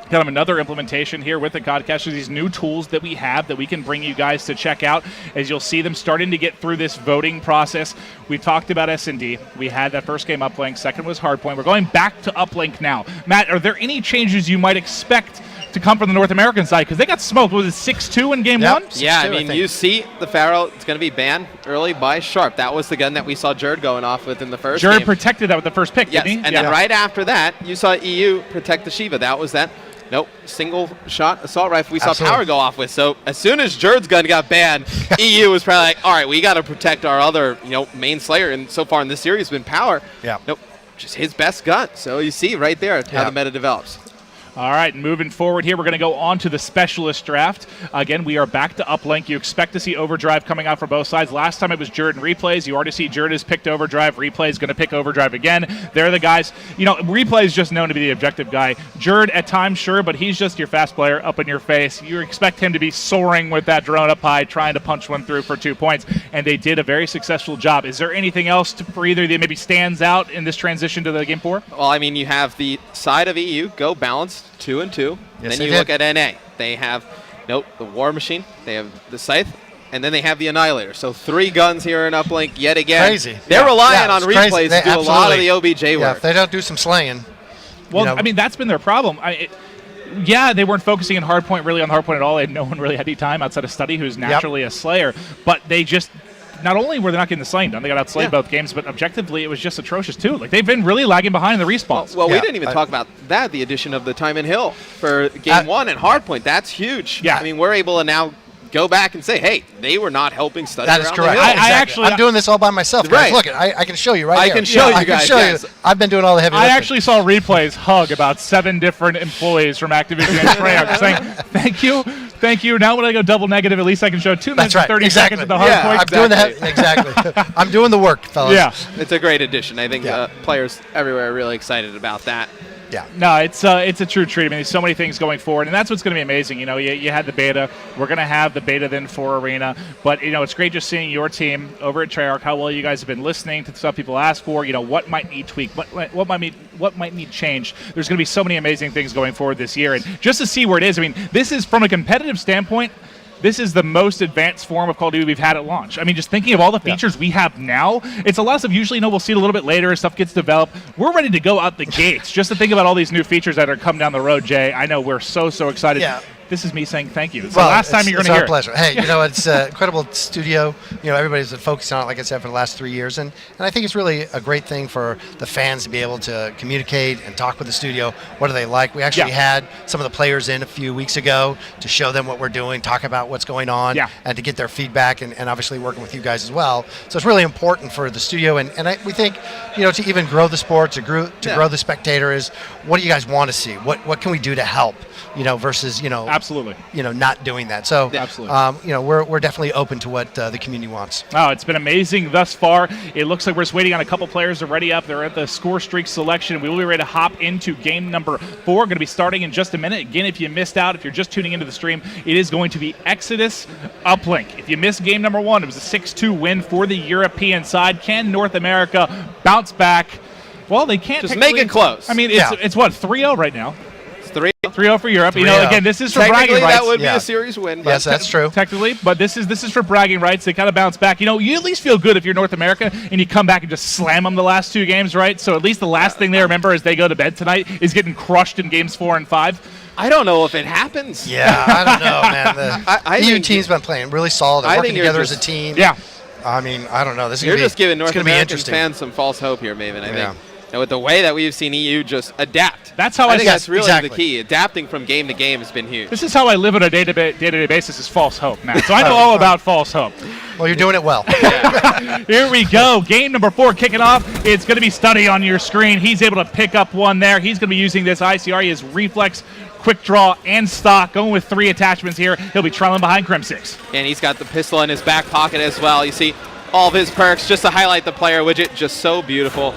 S1: kind of another implementation here with the Codcasters, these new tools that we have that we can bring you guys to check out as you'll see them starting to get through this voting process. We talked about S&D. We had that first game Uplink. Second was Hardpoint. We're going back to Uplink now. Matt, are there any changes you might expect to come from the North American side? Because they got smoked. Was it 6-2 in game one?
S2: Yeah, I mean, you see the Pharaoh, it's going to be banned early by Sharp. That was the gun that we saw Jerd going off with in the first game.
S1: Jerd protected that with the first pick, didn't he?
S2: And then right after that, you saw EU protect the Shiva. That was that. Nope, single shot assault rifle we saw Power go off with. So as soon as Jerd's gun got banned, EU was probably like, all right, we got to protect our other, main Slayer. And so far in this series has been Power.
S3: Yeah.
S2: Nope, just his best gun. So you see right there how the meta develops.
S1: All right, moving forward here, we're going to go on to the Specialist Draft. Again, we are back to Uplink. You expect to see Overdrive coming out for both sides. Last time it was Jerd and Replays. You already see Jerd has picked Overdrive. Replay is going to pick Overdrive again. They're the guys. Replay is just known to be the objective guy. Jerd at times, sure, but he's just your fast player up in your face. You expect him to be soaring with that drone up high, trying to punch one through for 2 points, and they did a very successful job. Is there anything else for either that maybe stands out in this transition to the Game 4?
S2: Well, I mean, you have the side of EU go balanced 2 and 2.
S3: Yes,
S2: then you look at NA. They have the War Machine. They have the Scythe. And then they have the Annihilator. So 3 guns here in Uplink yet again.
S3: Crazy.
S2: They're relying on Replays to do a lot of the OBJ work.
S3: Yeah, if they don't do some slaying.
S1: Well, I mean, that's been their problem. They weren't focusing on Hardpoint really on Hardpoint at all. No one really had any time outside of Study, who's naturally a Slayer. But they just... Not only were they not getting the slaying done, they got outslayed both games, but objectively it was just atrocious too. Like, they've been really lagging behind in the respawns.
S2: Well, we didn't even talk about that, the addition of the time in Hill for game 1 and Hardpoint. That's huge.
S1: Yeah.
S2: I mean, we're able to now go back and say, hey, they were not helping Study.
S3: That is correct. I'm doing this all by myself. Guys. Look, I can show you right here.
S2: I can show you guys.
S3: You. I've been doing all the heavy lifting.
S1: I actually saw Replays hug about 7 different employees from Activision and Treyarch saying, thank you. Now when I go double negative, at least I can show 2 minutes and 30 seconds at the Hardpoint.
S3: I'm doing the exactly. I'm doing the work, fellas.
S1: Yeah.
S2: It's a great addition. I think players everywhere are really excited about that.
S3: Yeah.
S1: No, it's a true treat. I mean, there's so many things going forward, and that's what's going to be amazing. You had the beta. We're going to have the beta then for Arena. But, it's great just seeing your team over at Treyarch, how well you guys have been listening to the stuff people ask for, what might need tweaked, what might need changed. There's going to be so many amazing things going forward this year. And just to see where it is, I mean, this is, from a competitive standpoint, this is the most advanced form of Call of Duty we've had at launch. I mean, just thinking of all the features we have now, it's a lot of stuff usually, we'll see it a little bit later as stuff gets developed. We're ready to go out the gates just to think about all these new features that are coming down the road, Jay. I know we're so excited. Yeah. This is me saying thank you. It's the last time you're going to hear it.
S3: It's our pleasure. Hey, it's an incredible studio. Everybody's been focused on it, like I said, for the last 3 years. And I think it's really a great thing for the fans to be able to communicate and talk with the studio. What do they like? We actually had some of the players in a few weeks ago to show them what we're doing, talk about what's going on, and to get their feedback, and obviously working with you guys as well. So it's really important for the studio. And we think, to even grow the sport, to grow the spectator is, what do you guys want to see? What can we do to help? Versus,
S1: absolutely,
S3: not doing that. So,
S1: absolutely,
S3: we're definitely open to what the community wants.
S1: Oh, it's been amazing thus far. It looks like we're just waiting on a couple players to ready up. They're at the score streak selection. We will be ready to hop into game number 4. Going to be starting in just a minute. Again, if you missed out, if you're just tuning into the stream, it is going to be Exodus Uplink. If you missed game number 1, it was a 6-2 win for the European side. Can North America bounce back? Well, they can't.
S2: Just make it close.
S1: I mean, it's what, 3-0 right now. 3-0 for Europe.
S3: 3-0.
S1: Again, this is for bragging rights.
S2: That would be a series win.
S3: Yes, that's true.
S1: Technically, but this is for bragging rights. They kind of bounce back. You at least feel good if you're North America and you come back and just slam them the last 2 games, right? So at least the last thing they remember as they go to bed tonight is getting crushed in games 4 and 5.
S2: I don't know if it happens.
S3: Yeah, I don't know, man. The EU team's been playing really solid. They're working together as a team.
S1: Yeah.
S3: I mean, I don't know.
S2: You're just giving North American fans some false hope here, Maven, I think. With the way that we've seen EU just adapt.
S1: That's how
S2: I think that's really the key. Adapting from game to game has been huge.
S1: This is how I live on a day-to-day basis, is false hope, Matt. So I know all about false hope.
S3: Well, you're doing it well.
S1: Here we go. Game number 4 kicking off. It's going to be Study on your screen. He's able to pick up one there. He's going to be using this ICR. He has reflex, quick draw, and stock. Going with 3 attachments here. He'll be trailing behind Crim6.
S2: And he's got the pistol in his back pocket as well. You see, all of his perks just to highlight the player widget. Just so beautiful.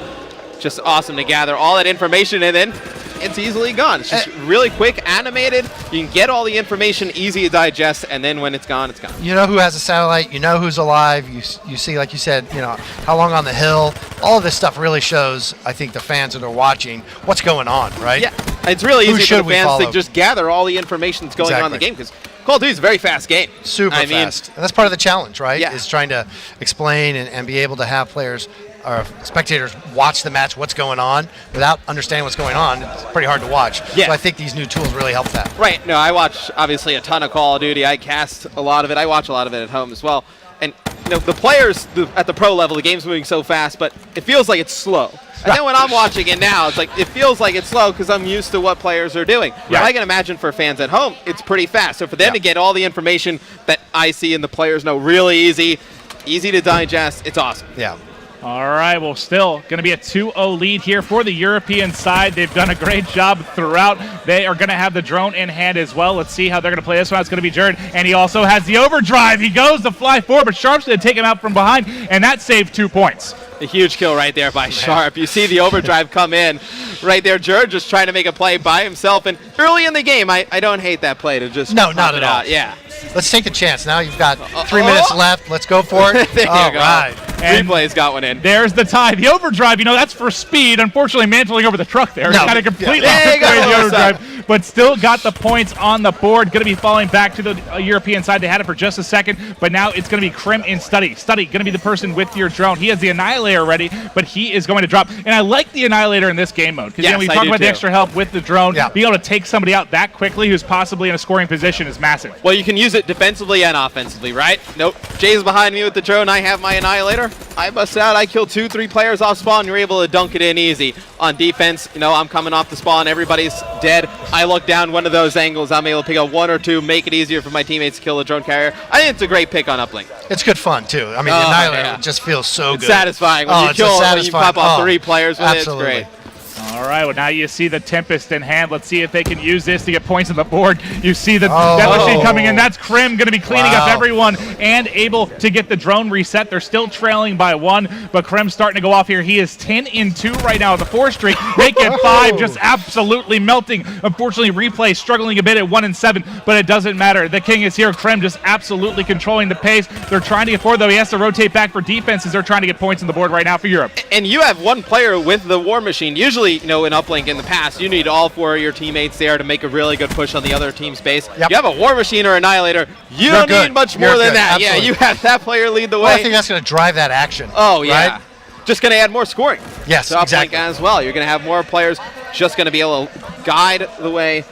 S2: Just awesome to gather all that information, and then it's easily gone. It's just really quick, animated. You can get all the information, easy to digest, and then when it's gone, it's gone.
S3: You know who has a satellite. You know who's alive. You see, like you said, how long on the hill. All of this stuff really shows, I think, the fans that are watching what's going on, right?
S2: Yeah, it's really
S3: Who
S2: easy for
S3: should
S2: the
S3: we
S2: fans to
S3: follow?
S2: just gather all the information that's going on in the game, because Call of Duty is a very fast game.
S3: Super fast. And that's part of the challenge, right?
S2: Yeah.
S3: Is trying to explain and be able to have players or spectators watch the match, what's going on, without understanding what's going on. It's pretty hard to watch.
S2: Yeah.
S3: So I think these new tools really help that.
S2: Right. No, I watch, obviously, a ton of Call of Duty. I cast a lot of it. I watch a lot of it at home as well. And, the players at the pro level, the game's moving so fast, but it feels like it's slow. And then when I'm watching it now, it's like it feels like it's slow because I'm used to what players are doing.
S1: Yeah.
S2: But I can imagine for fans at home, it's pretty fast. So for them to get all the information that I see and the players know really easy to digest, it's awesome.
S3: Yeah.
S1: All right, well, still going to be a 2-0 lead here for the European side. They've done a great job throughout. They are going to have the drone in hand as well. Let's see how they're going to play this one. It's going to be Jared, and he also has the overdrive. He goes to fly forward, but Sharp's going to take him out from behind, and that saved 2 points.
S2: A huge kill right there by Sharp. You see the overdrive come in right there. Jared just trying to make a play by himself. And early in the game, I don't hate that play to just
S3: No, not at all.
S2: out. Yeah.
S3: Let's take the chance. Now you've got 3 minutes left. Let's go for it.
S2: There you go.
S3: Right.
S1: And
S2: Replay's got one in.
S1: There's the tie. The overdrive, that's for speed. Unfortunately, mantling over the truck there.
S3: No.
S1: Kind of completely
S2: There you
S1: took away
S2: go.
S1: the overdrive, but still got the points on the board. Going to be falling back to the European side. They had it for just a second, but now it's going to be Krim and Study. Study going to be the person with your drone. He has the Annihilator ready, but he is going to drop. And I like the Annihilator in this game mode because
S2: Yes,
S1: we
S2: I
S1: talk
S2: do
S1: about the
S2: too.
S1: extra help with the drone.
S3: Yeah.
S1: Being able to take somebody out that quickly who's possibly in a scoring position is massive.
S2: Well, you can use it defensively and offensively, right? Nope. Jay's behind me with the drone. I have my Annihilator. I bust out. I kill 2-3 players off spawn. You're able to dunk it in easy. On defense, I'm coming off the spawn. Everybody's dead. I look down one of those angles. I'm able to pick up 1 or 2, make it easier for my teammates to kill the drone carrier. I think it's a great pick on Uplink.
S3: It's good fun, too. I mean, the Annihilator just feels so
S2: It's
S3: good.
S2: satisfying. When you
S3: it's
S2: kill,
S3: just
S2: when you pop off 3 players with
S3: absolutely.
S2: it, it's great.
S1: All right, well, now you see the Tempest in hand. Let's see if they can use this to get points on the board. You see the Death Machine coming in. That's Krim going to be cleaning up everyone and able to get the drone reset. They're still trailing by 1, but Krim's starting to go off here. He is 10-2 right now with the 4 streak. Make it 5, just absolutely melting. Unfortunately, Replay struggling a bit at 1-7, but it doesn't matter. The King is here. Krim just absolutely controlling the pace. They're trying to get forward, though. He has to rotate back for defense as they're trying to get points on the board right now for Europe.
S2: And you have one player with the War Machine. Usually, in Uplink in the past, you need all 4 of your teammates there to make a really good push on the other team's base.
S3: Yep.
S2: You have a War Machine or Annihilator. You
S3: You're
S2: don't
S3: good.
S2: need much
S3: You're
S2: more than
S3: good.
S2: that.
S3: Absolutely.
S2: Yeah, you have that player lead the way.
S3: Well, I think that's going to drive that action.
S2: Oh, yeah.
S3: Right?
S2: Just going to add more scoring.
S3: Yes,
S2: to Uplink
S3: exactly.
S2: as well. You're going to have more players just going to be able to guide the way,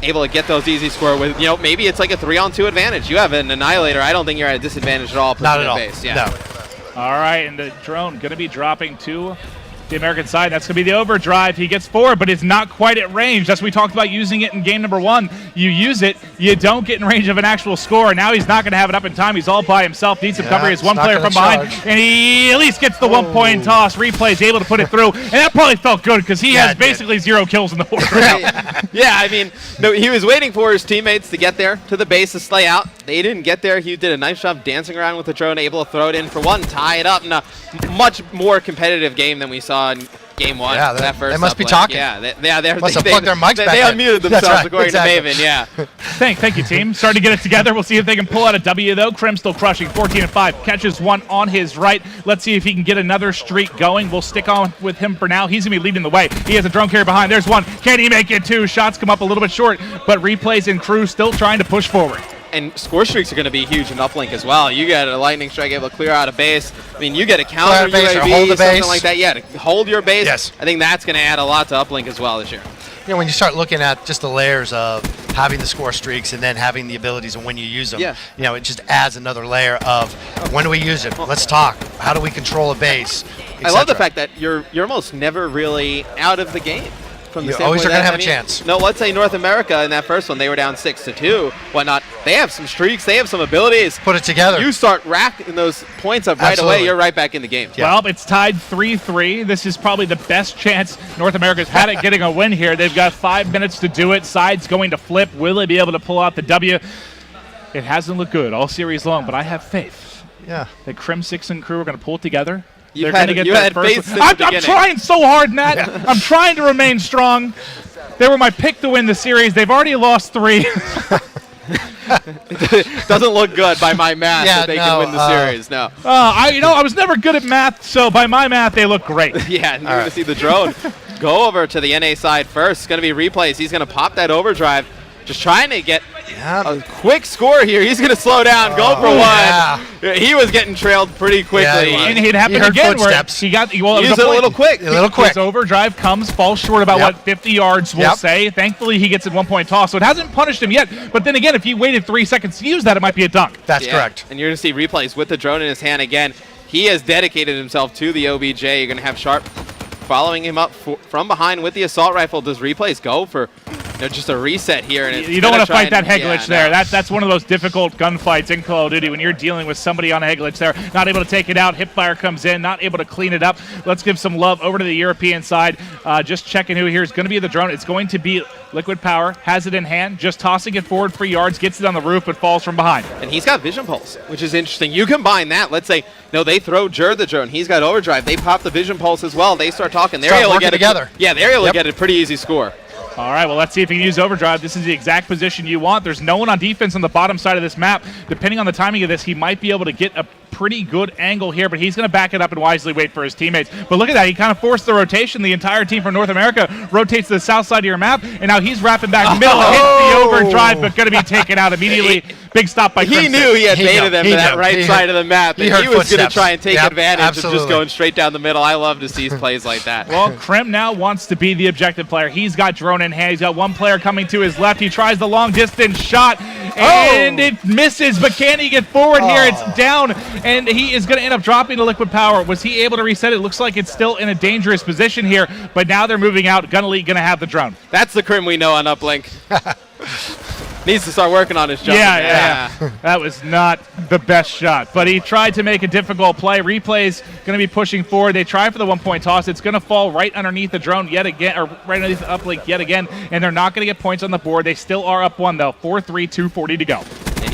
S2: able to get those easy score with, maybe it's like a 3-on-2 advantage. You have an Annihilator. I don't think you're at a disadvantage at all.
S3: Not at all.
S2: Base. Yeah.
S3: No.
S1: All right, and the drone going to be dropping to the American side. That's going to be the overdrive. He gets 4, but it's not quite at range. That's what we talked about using it in game number 1. You use it, you don't get in range of an actual score. Now he's not going to have it up in time. He's all by himself. Needs some cover. He has 1
S3: not
S1: player
S3: gonna
S1: from behind,
S3: charge.
S1: and he at least gets the 1-point toss. Replay's able to put it through, and that probably felt good because he
S3: Yeah,
S1: has
S3: it did.
S1: basically 0 kills on the board right now.
S2: Yeah, I mean, no, he was waiting for his teammates to get there to the base to slay out. They didn't get there. He did a nice job dancing around with the drone, able to throw it in for 1, tie it up in a much more competitive game than we saw in Game 1.
S3: Yeah,
S2: that first
S3: they must be
S2: Uplink.
S3: talking.
S2: Yeah,
S3: Must have plugged their mics
S2: they
S3: back in.
S2: unmuted
S3: That's
S2: themselves
S3: right,
S2: according
S3: exactly.
S2: to Maven. Yeah.
S1: Thank you, team. Starting to get it together. We'll see if they can pull out a W, though. Krim still crushing, 14-5. Catches 1 on his right. Let's see if he can get another streak going. We'll stick on with him for now. He's going to be leading the way. He has a drone carrier behind. There's 1. Can he make it 2? Shots come up a little bit short, but Replays and crew still trying to push forward.
S2: And score streaks are going to be huge in Uplink as well. You get a lightning strike able to clear out a base. I mean, you get a
S3: Clear out
S2: counter
S3: a base or
S2: UAV,
S3: hold the
S2: something
S3: base.
S2: like that. Yeah, to hold your base.
S3: Yes.
S2: I think that's going to add a lot to Uplink as well this year.
S3: When you start looking at just the layers of having the score streaks and then having the abilities and when you use them,
S2: Yeah.
S3: it just adds another layer of when do we use it? Let's talk. How do we control a base?
S2: I love the fact that you're almost never really out of the game. From the
S3: You always
S2: standpoint
S3: are gonna
S2: that-
S3: have a chance.
S2: No, let's say North America in that first one, they were down 6-2, whatnot. They have some streaks, they have some abilities.
S3: Put it together.
S2: You start racking those points up right
S3: Absolutely.
S2: away, you're right back in the game.
S3: Yeah.
S1: Well, it's tied 3-3. This is probably the best chance North America's had at getting a win here. They've got 5 minutes to do it. Side's going to flip. Will they be able to pull out the W? It hasn't looked good all series long, but I have faith
S3: Yeah.
S1: The Crim6 and crew are going to pull it together.
S2: You
S1: They're
S2: had,
S1: going to get
S2: you
S1: their
S2: had
S1: first
S2: faith since
S1: I'm
S2: the beginning.
S1: trying so hard, Matt. I'm trying to remain strong. They were my pick to win the series. They've already lost 3.
S2: Doesn't look good by my math that they can win the series. No.
S1: I was never good at math, so by my math, they look great.
S2: Yeah, and you're going to see the drone go over to the NA side first. It's going to be replays. He's going to pop that overdrive. Just trying to get a quick score here. He's going to slow down, go for one.
S3: Yeah.
S2: He was getting trailed pretty quickly.
S1: And it happened
S3: heard
S1: again
S3: footsteps.
S1: where he got
S2: He was a little quick.
S1: His overdrive falls short about 50 yards, we'll say. Thankfully, he gets a 1-point toss, so it hasn't punished him yet. But then again, if he waited 3 seconds to use that, it might be a dunk.
S3: That's correct.
S2: And you're going to see replays with the drone in his hand again. He has dedicated himself to the OBJ. You're going to have Sharp following him up from behind with the assault rifle. Does replays go for just a reset here? And
S1: you don't want to fight that head glitch there. That's one of those difficult gunfights in Call of Duty when you're dealing with somebody on a head glitch there, not able to take it out. Hipfire comes in, not able to clean it up. Let's give some love over to the European side. Just checking who here is going to be the drone. It's going to be Liquid Power, has it in hand, just tossing it forward 3 yards, gets it on the roof, but falls from behind.
S2: And he's got Vision Pulse, which is interesting. You combine that. Let's say, they throw Jerd the drone. He's got Overdrive. They pop the Vision Pulse as well. They start talking. They're able to get
S3: together.
S2: Yeah, they're able to get a pretty easy score.
S1: All right, well, let's see if he can use Overdrive. This is the exact position you want. There's no one on defense on the bottom side of this map. Depending on the timing of this, he might be able to get a pretty good angle here, but he's going to back it up and wisely wait for his teammates. But look at that. He kind of forced the rotation. The entire team from North America rotates to the south side of your map, and now he's wrapping back middle, hits the Overdrive, but going to be taken out immediately. Big stop by
S2: He knew he had baited them to that right side of the map, and he was going to try and take advantage of just going straight down the middle. I love to see plays like that.
S1: Well, Krim now wants to be the objective player. He's got drone in hand. He's got one player coming to his left. He tries the long-distance shot, and it misses, but can he get forward here? It's down, and he is going to end up dropping to Liquid Power. Was he able to reset it? Looks like it's still in a dangerous position here, but now they're moving out. Gun Elite going to have the drone.
S2: That's the Krim we know on Uplink. Needs to start working on his jump.
S1: Yeah. That was not the best shot, but he tried to make a difficult play. Replay's going to be pushing forward. They try for the 1-point toss. It's going to fall right underneath the drone yet again, or right underneath the uplink yet again, and they're not going to get points on the board. They still are up 1, though. 4-3, 2:40 to go.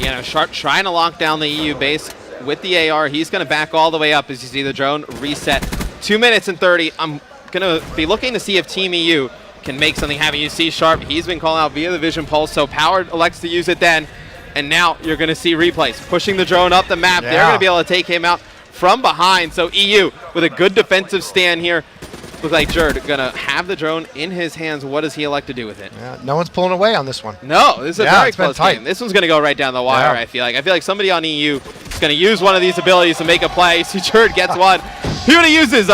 S2: And Sharp trying to lock down the EU base with the AR. He's going to back all the way up as you see the drone reset. 2 minutes and 30. I'm going to be looking to see if Team EU can make something happen. You see Sharp, he's been calling out via the Vision Pulse, so Power elects to use it then, and now you're going to see replays. Pushing the drone up the map, they're going to be able to take him out from behind, so EU with a good defensive stand here. Looks like Jerd going to have the drone in his hands. What does he elect to do with it?
S3: Yeah, no one's pulling away on this one.
S2: No, this is a very close game. This one's going to go right down the wire, I feel like. I feel like somebody on EU is going to use one of these abilities to make a play. See, Jerd gets one. He would have used his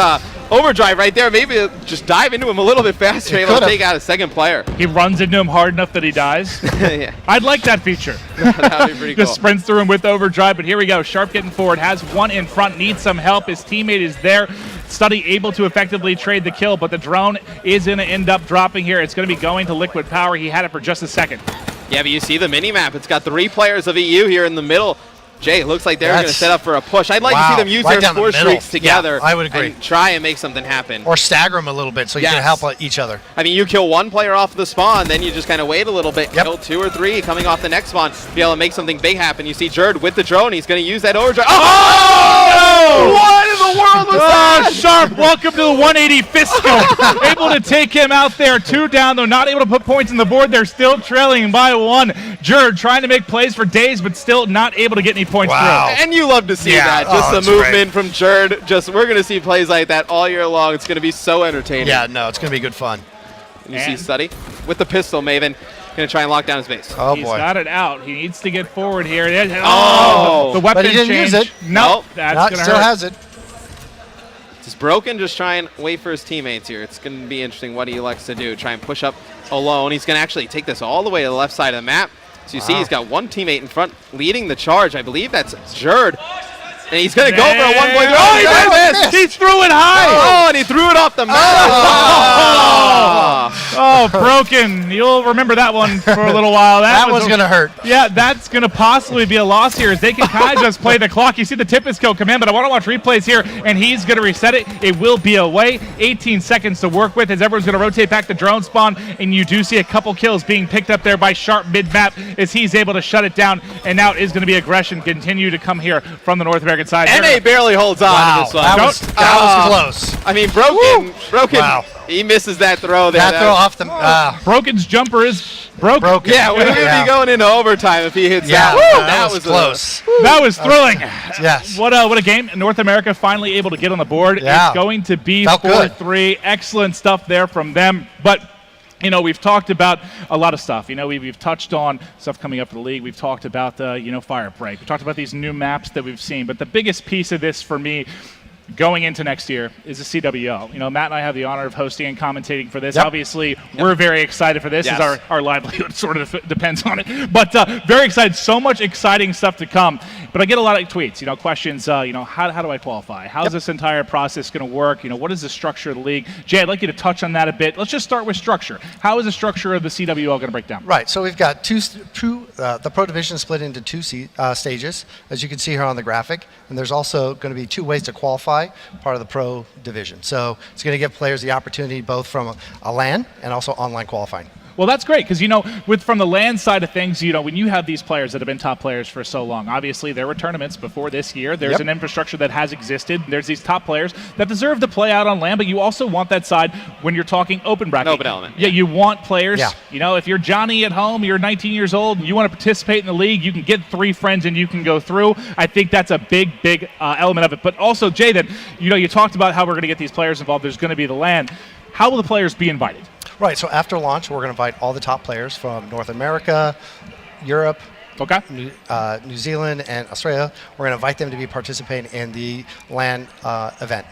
S2: overdrive right there. Maybe just dive into him a little bit faster, able to take out a second player.
S1: He runs into him hard enough that he dies.
S2: Yeah.
S1: I'd like that feature.
S2: That would be pretty cool.
S1: Just sprints through him with overdrive, but here we go. Sharp getting forward, has one in front, needs some help. His teammate is there. Study able to effectively trade the kill, but the drone is going to end up dropping here. It's going to be going to Liquid Power. He had it for just a second.
S2: Yeah, but you see the mini-map. It's got 3 players of EU here in the middle. Jay, it looks like they're going to set up for a push. I'd like to see them use their score streaks together.
S3: I would agree.
S2: And try and make something happen.
S3: Or stagger them a little bit so you can help each other.
S2: I mean, you kill one player off the spawn, then you just kind of wait a little bit, kill 2 or 3 coming off the next spawn, be able to make something big happen. You see Jerd with the drone. He's going to use that overdrive. Oh! What in the world was that?
S1: Sharp, welcome to the 180 Fisco. Able to take him out there. 2 down, though. Not able to put points on the board. They're still trailing by 1. Jerd trying to make plays for days, but still not able to get any points through.
S2: And you love to see that. Just the movement from Jerd. We're going to see plays like that all year long. It's going to be so entertaining.
S3: Yeah, no, it's going to be good fun.
S2: And you see Study with the pistol, Maven. Going to try and lock down his base.
S3: Oh,
S1: He's
S3: boy.
S1: got it out. He needs to get forward here. The weapon
S3: but he didn't
S1: change.
S3: use it.
S1: Nope. That's going to hurt.
S3: Still has it.
S2: It's broken. Just try and wait for his teammates here. It's going to be interesting what he likes to do. Try and push up alone. He's going to actually take this all the way to the left side of the map. So you see he's got one teammate in front leading the charge. I believe that's Jerd. And he's going to go for a 1-point.
S1: He threw it high.
S2: Oh, and he threw it off the map.
S1: Oh, broken. You'll remember that one for a little while.
S3: That was going to hurt.
S1: Yeah, that's going to possibly be a loss here as they can kind of just play the clock. You see the Tempest kill come in, but I want to watch replays here, and he's going to reset it. It will be away. 18 seconds to work with as everyone's going to rotate back to drone spawn, and you do see a couple kills being picked up there by Sharp mid-map as he's able to shut it down, and now it is going to be aggression continue to come here from the North American side.
S2: NA barely holds on to this one.
S3: That was close.
S2: I mean, Broken,
S3: Wow.
S2: he misses that throw there.
S3: That throw off the...
S1: Broken's jumper is broken.
S2: Yeah, we're going to be going into overtime if he hits that.
S3: That was close.
S1: That was thrilling.
S3: Yes.
S1: What a game. North America finally able to get on the board.
S3: Yeah.
S1: It's going to be
S3: Felt good.
S1: 4-3. Excellent stuff there from them. But we've talked about a lot of stuff. We've touched on stuff coming up for the league. We've talked about the, Firebreak. We talked about these new maps that we've seen. But the biggest piece of this for me going into next year is the CWL. Matt and I have the honor of hosting and commentating for this.
S3: Yep.
S1: Obviously, we're very excited for this.
S2: Yes.
S1: As our livelihood sort of depends on it. But very excited. So much exciting stuff to come. But I get a lot of tweets, questions, how do I qualify? How's this entire process going to work? What is the structure of the league? Jay, I'd like you to touch on that a bit. Let's just start with structure. How is the structure of the CWL going to break down?
S3: Right, so we've got the Pro Division split into two stages, as you can see here on the graphic. And there's also going to be 2 ways to qualify, part of the Pro Division. So it's going to give players the opportunity both from a LAN and also online qualifying.
S1: Well, that's great because, from the LAN side of things, when you have these players that have been top players for so long, obviously there were tournaments before this year. There's an infrastructure that has existed. There's these top players that deserve to play out on LAN, but you also want that side when you're talking open bracket.
S2: Open element.
S1: Yeah, you want players.
S3: Yeah.
S1: If you're Johnny at home, you're 19 years old, and you want to participate in the league, you can get 3 friends and you can go through. I think that's a big element of it. But also, Jay, that, you talked about how we're going to get these players involved. There's going to be the LAN. How will the players be invited?
S3: Right, so after launch, we're going to invite all the top players from North America, Europe,
S1: Okay.
S3: New Zealand, and Australia. We're going to invite them to be participating in the LAN event.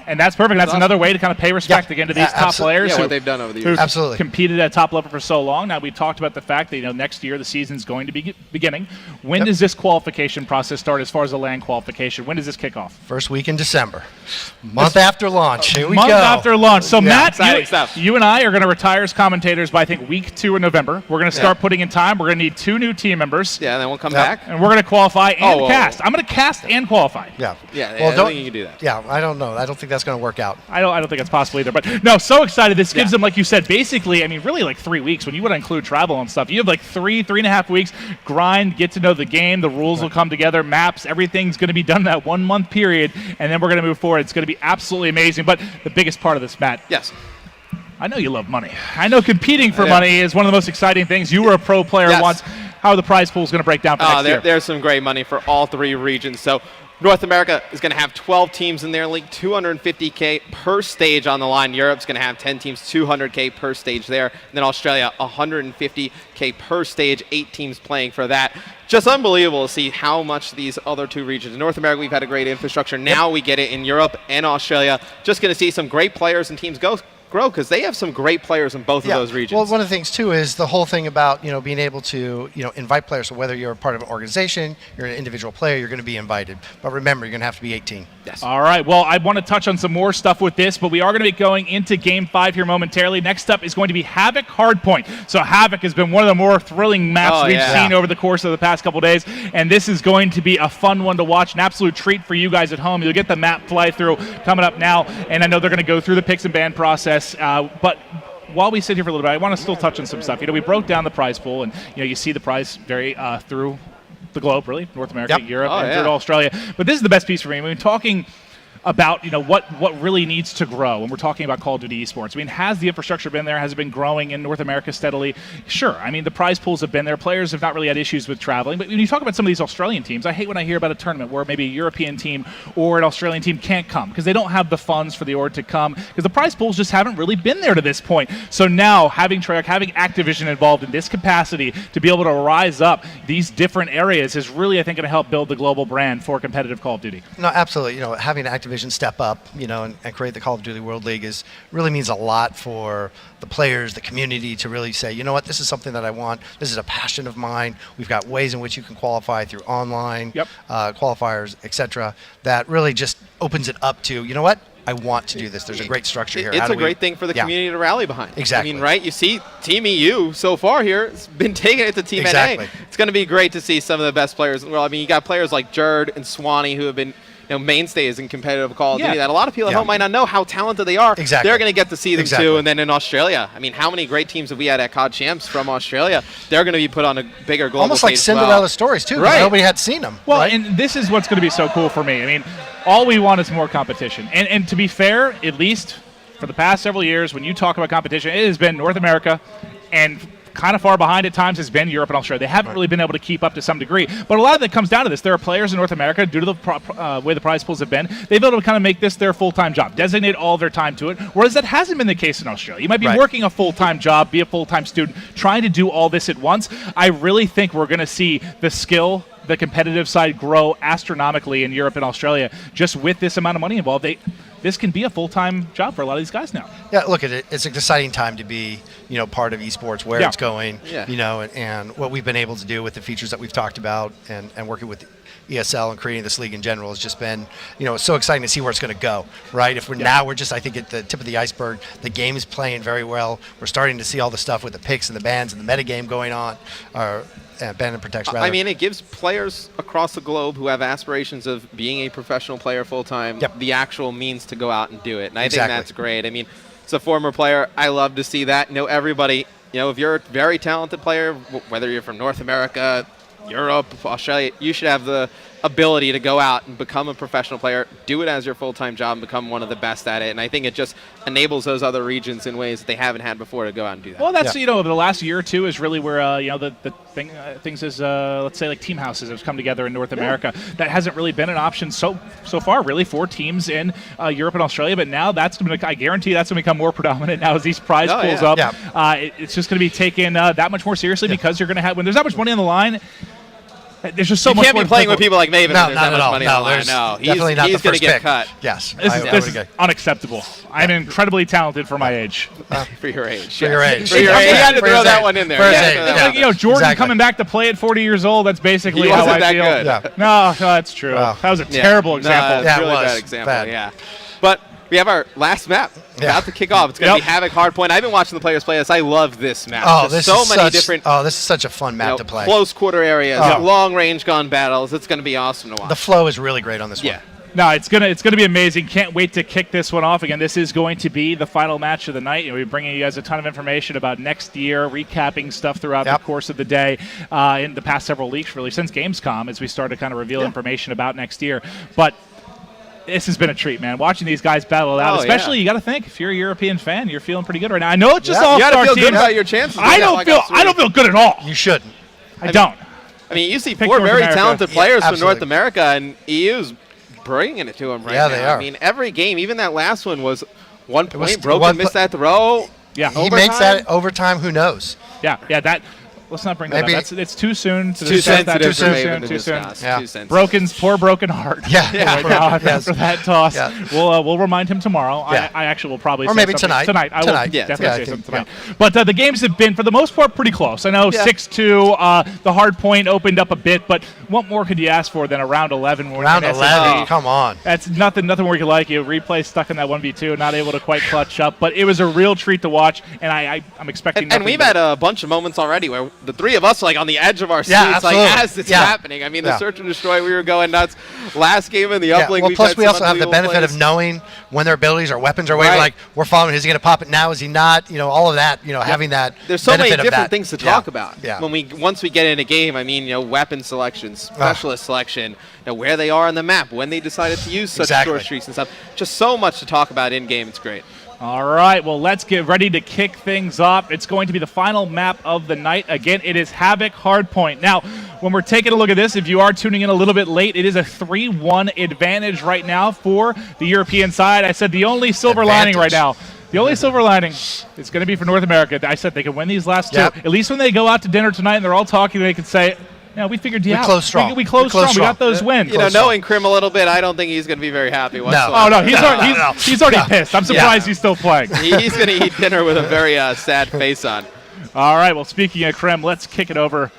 S1: And that's perfect. That's another way to kind of pay respect again to these top players
S2: what they've done over the years.
S3: Absolutely.
S1: Competed at top level for so long. Now, we talked about the fact that next year the season's going to be beginning. When does this qualification process start as far as the LAN qualification? When does this kick off?
S3: First week in December. Month after launch. Here we
S1: Month
S3: go.
S1: after launch. So, Matt,
S2: exciting stuff.
S1: you and I are going to retire as commentators by, I think, week 2 in November. We're going to start putting in time. We're going to need 2 new team members.
S2: Yeah, and then we'll come back.
S1: And we're going to qualify and cast. I'm going to cast and qualify.
S3: Yeah.
S2: I don't think you can do that.
S3: Yeah, I don't know. I don't think that's going to work out.
S1: I don't think it's possible either. But no, so excited. This gives them, like you said, basically, really like 3 weeks. When you would include travel and stuff, you have like 3.5 weeks, grind, get to know the game, the rules will come together, maps, everything's going to be done in that 1 month period, and then we're going to move forward. It's going to be absolutely amazing. But the biggest part of this, Matt.
S2: Yes.
S1: I know you love money. I know competing for money is one of the most exciting things. You were a pro player once. How are the prize pools going to break down for next year?
S2: There's some great money for all 3 regions. So North America is going to have 12 teams in their league, $250K per stage on the line. Europe's going to have 10 teams, $200K per stage there. And then Australia, $150K per stage, 8 teams playing for that. Just unbelievable to see how much these other 2 regions. In North America, we've had a great infrastructure. Now we get it in Europe and Australia. Just going to see some great players and teams grow because they have some great players in both of those regions.
S3: Well, one of the things too is the whole thing about being able to invite players. So whether you're a part of an organization, you're an individual player, you're going to be invited. But remember, you're going to have to be 18.
S2: Yes.
S1: All right. Well, I want to touch on some more stuff with this, but we are going to be going into Game 5 here momentarily. Next up is going to be Havoc Hardpoint. So Havoc has been one of the more thrilling maps we've seen over the course of the past couple days, and this is going to be a fun one to watch, an absolute treat for you guys at home. You'll get the map fly through coming up now, and I know they're going to go through the picks and ban process, but while we sit here for a little bit, I want to still touch on some stuff. We broke down the prize pool, and you see the prize vary through the globe, really, North America, Europe, and through Australia. But this is the best piece for me. We're talking about what really needs to grow when we're talking about Call of Duty eSports. Has the infrastructure been there? Has it been growing in North America steadily? Sure. The prize pools have been there. Players have not really had issues with traveling. But when you talk about some of these Australian teams, I hate when I hear about a tournament where maybe a European team or an Australian team can't come because they don't have the funds for the org to come because the prize pools just haven't really been there to this point. So now having Treyarch, having Activision involved in this capacity to be able to rise up these different areas is really, I think, going to help build the global brand for competitive Call of Duty.
S3: No, absolutely. Having Activision step up, and create the Call of Duty World League really means a lot for the players, the community to really say, you know what, this is something that I want. This is a passion of mine. We've got ways in which you can qualify through online qualifiers, etc. That really just opens it up to, you know what, I want to do this. There's a great structure here.
S2: It's a great thing for the community to rally behind.
S3: Exactly.
S2: I mean, right? You see Team EU so far here has been taking it to Team
S3: Exactly.
S2: NA. It's going to be great to see some of the best players in the world. I mean, you got players like Jerd and Swanee who have been mainstays in competitive Call of Duty that a lot of people at home might not know how talented they are.
S3: Exactly.
S2: They're going to get to see them too. And then in Australia, I mean, how many great teams have we had at COD Champs from Australia? They're going to be put on a bigger global
S3: almost like
S2: stage as
S3: Cinderella
S2: well.
S3: stories too.
S2: Right.
S3: Nobody had seen them.
S1: Well,
S3: right?
S1: and this is what's going to be so cool for me. I mean, all we want is more competition. And to be fair, at least for the past several years, when you talk about competition, it has been North America, and kind of far behind at times has been Europe and Australia. They haven't really been able to keep up to some degree. But a lot of it comes down to this. There are players in North America, due to the way the prize pools have been, they've been able to kind of make this their full-time job, designate all their time to it, whereas that hasn't been the case in Australia. You might be working a full-time job, be a full-time student, trying to do all this at once. I really think we're going to see the skill, the competitive side grow astronomically in Europe and Australia just with this amount of money involved. This can be a full-time job for a lot of these guys now.
S3: Yeah, look at it. It's an exciting time to be, part of esports, where it's going, and what we've been able to do with the features that we've talked about, and working with ESL and creating this league in general has just been, it's so exciting to see where it's going to go, right? If we're just, I think, at the tip of the iceberg. The game is playing very well. We're starting to see all the stuff with the picks and the bans and the metagame going on, ban and protects, rather.
S2: I mean, it gives players across the globe who have aspirations of being a professional player full-time the actual means to go out and do it. And I think that's great. I mean, as a former player, I love to see that. Everybody, if you're a very talented player, whether you're from North America, Europe, Australia, you should have the ability to go out and become a professional player, do it as your full-time job, and become one of the best at it. And I think it just enables those other regions in ways that they haven't had before to go out and do that.
S1: Well, that's, the last year or two is really where, the things is, let's say, like team houses have come together in North America. That hasn't really been an option so far, really, for teams in Europe and Australia. But now I guarantee that's going to become more predominant now as these prize pools up. It's just going to be taken that much more seriously because you're going to have, when there's that much money on the line, there's just so much.
S2: You can't be playing with people like Maven.
S3: No,
S2: there's
S3: not
S2: that
S3: at all.
S2: much money on the line. No,
S3: definitely not
S2: he's
S3: the
S2: going to
S3: first
S2: get
S3: pick.
S2: cut.
S3: Yes,
S1: this is unacceptable. I'm incredibly talented for my age.
S2: For your age.
S3: For your age.
S2: For your age. You had to throw that one in there.
S1: Jordan coming back to play at 40 years old. That's basically how I feel.
S2: Good.
S1: No, that's true. That was a terrible example.
S2: No, really bad example. Yeah, but we have our last map about to kick off. It's going to be Havoc Hardpoint. I've been watching the players play this. I love this map.
S3: Oh, this is such a fun map to play.
S2: Close quarter areas, long range gun battles. It's going to be awesome to watch.
S3: The flow is really great on this one.
S1: No, it's gonna be amazing. Can't wait to kick this one off. Again, this is going to be the final match of the night. We're bringing you guys a ton of information about next year, recapping stuff throughout the course of the day in the past several weeks, really since Gamescom, as we start to kind of reveal information about next year. But this has been a treat, man. Watching these guys battle it out, especially you got to think if you're a European fan, you're feeling pretty good right now. I know it's just all
S2: you
S1: star
S2: feel
S1: teams.
S2: good about your chances.
S1: I don't feel good at all.
S3: You shouldn't.
S1: I don't.
S2: I mean, you see four very talented players from North America, and EU's bringing it to them right now.
S3: They are.
S2: I mean, every game, even that last one was 1 point. Broken missed that throw.
S1: Yeah,
S3: he makes that overtime. Who knows?
S1: Yeah. That. Let's not bring that up. It's too soon to
S2: too sensitive
S1: too soon.
S2: Too soon.
S1: Poor broken heart.
S3: Yeah.
S1: Right now after that toss. Yeah. We'll remind him tomorrow.
S3: Yeah.
S1: I actually will probably
S3: or
S1: say
S3: maybe
S1: something.
S3: Tonight.
S1: I will definitely say something tonight. But the games have been, for the most part, pretty close. I know 6-2. The hard point opened up a bit, but what more could you ask for than a round 11?
S3: Round 11. Come on.
S1: That's nothing where you like you. Replay stuck in that 1v2, not able to quite clutch up. But it was a real treat to watch, and I'm expecting.
S2: And we've had a bunch of moments already where the three of us are like on the edge of our seats, as it's happening. I mean, the search and destroy, we were going nuts. Last game in the Uplink.
S3: Well, plus we also have the benefit of knowing when their abilities or weapons are waiting. Like, we're following. Is he going to pop it now? Is he not? All of that. Having that.
S2: There's so many different things to talk about.
S3: Yeah.
S2: Once we get in a game, I mean, weapon selection, specialist selection, where they are on the map, when they decided to use such short streaks and stuff. Just so much to talk about in game. It's great.
S1: All right, well, let's get ready to kick things off. It's going to be the final map of the night. Again, it is Havoc Hardpoint. Now, when we're taking a look at this, if you are tuning in a little bit late, it is a 3-1 advantage right now for the European side. I said the only silver lining right now. The only silver lining is going to be for North America. I said they can win these last two. At least when they go out to dinner tonight and they're all talking, they can say, we figured you out.
S3: Close strong.
S1: We closed strong. We got those wins.
S2: Knowing Krim a little bit, I don't think he's going to be very happy whatsoever.
S1: No. Oh, no. He's already pissed. I'm surprised he's still playing.
S2: He's going to eat dinner with a very sad face on.
S1: All right. Well, speaking of Krim, let's kick it over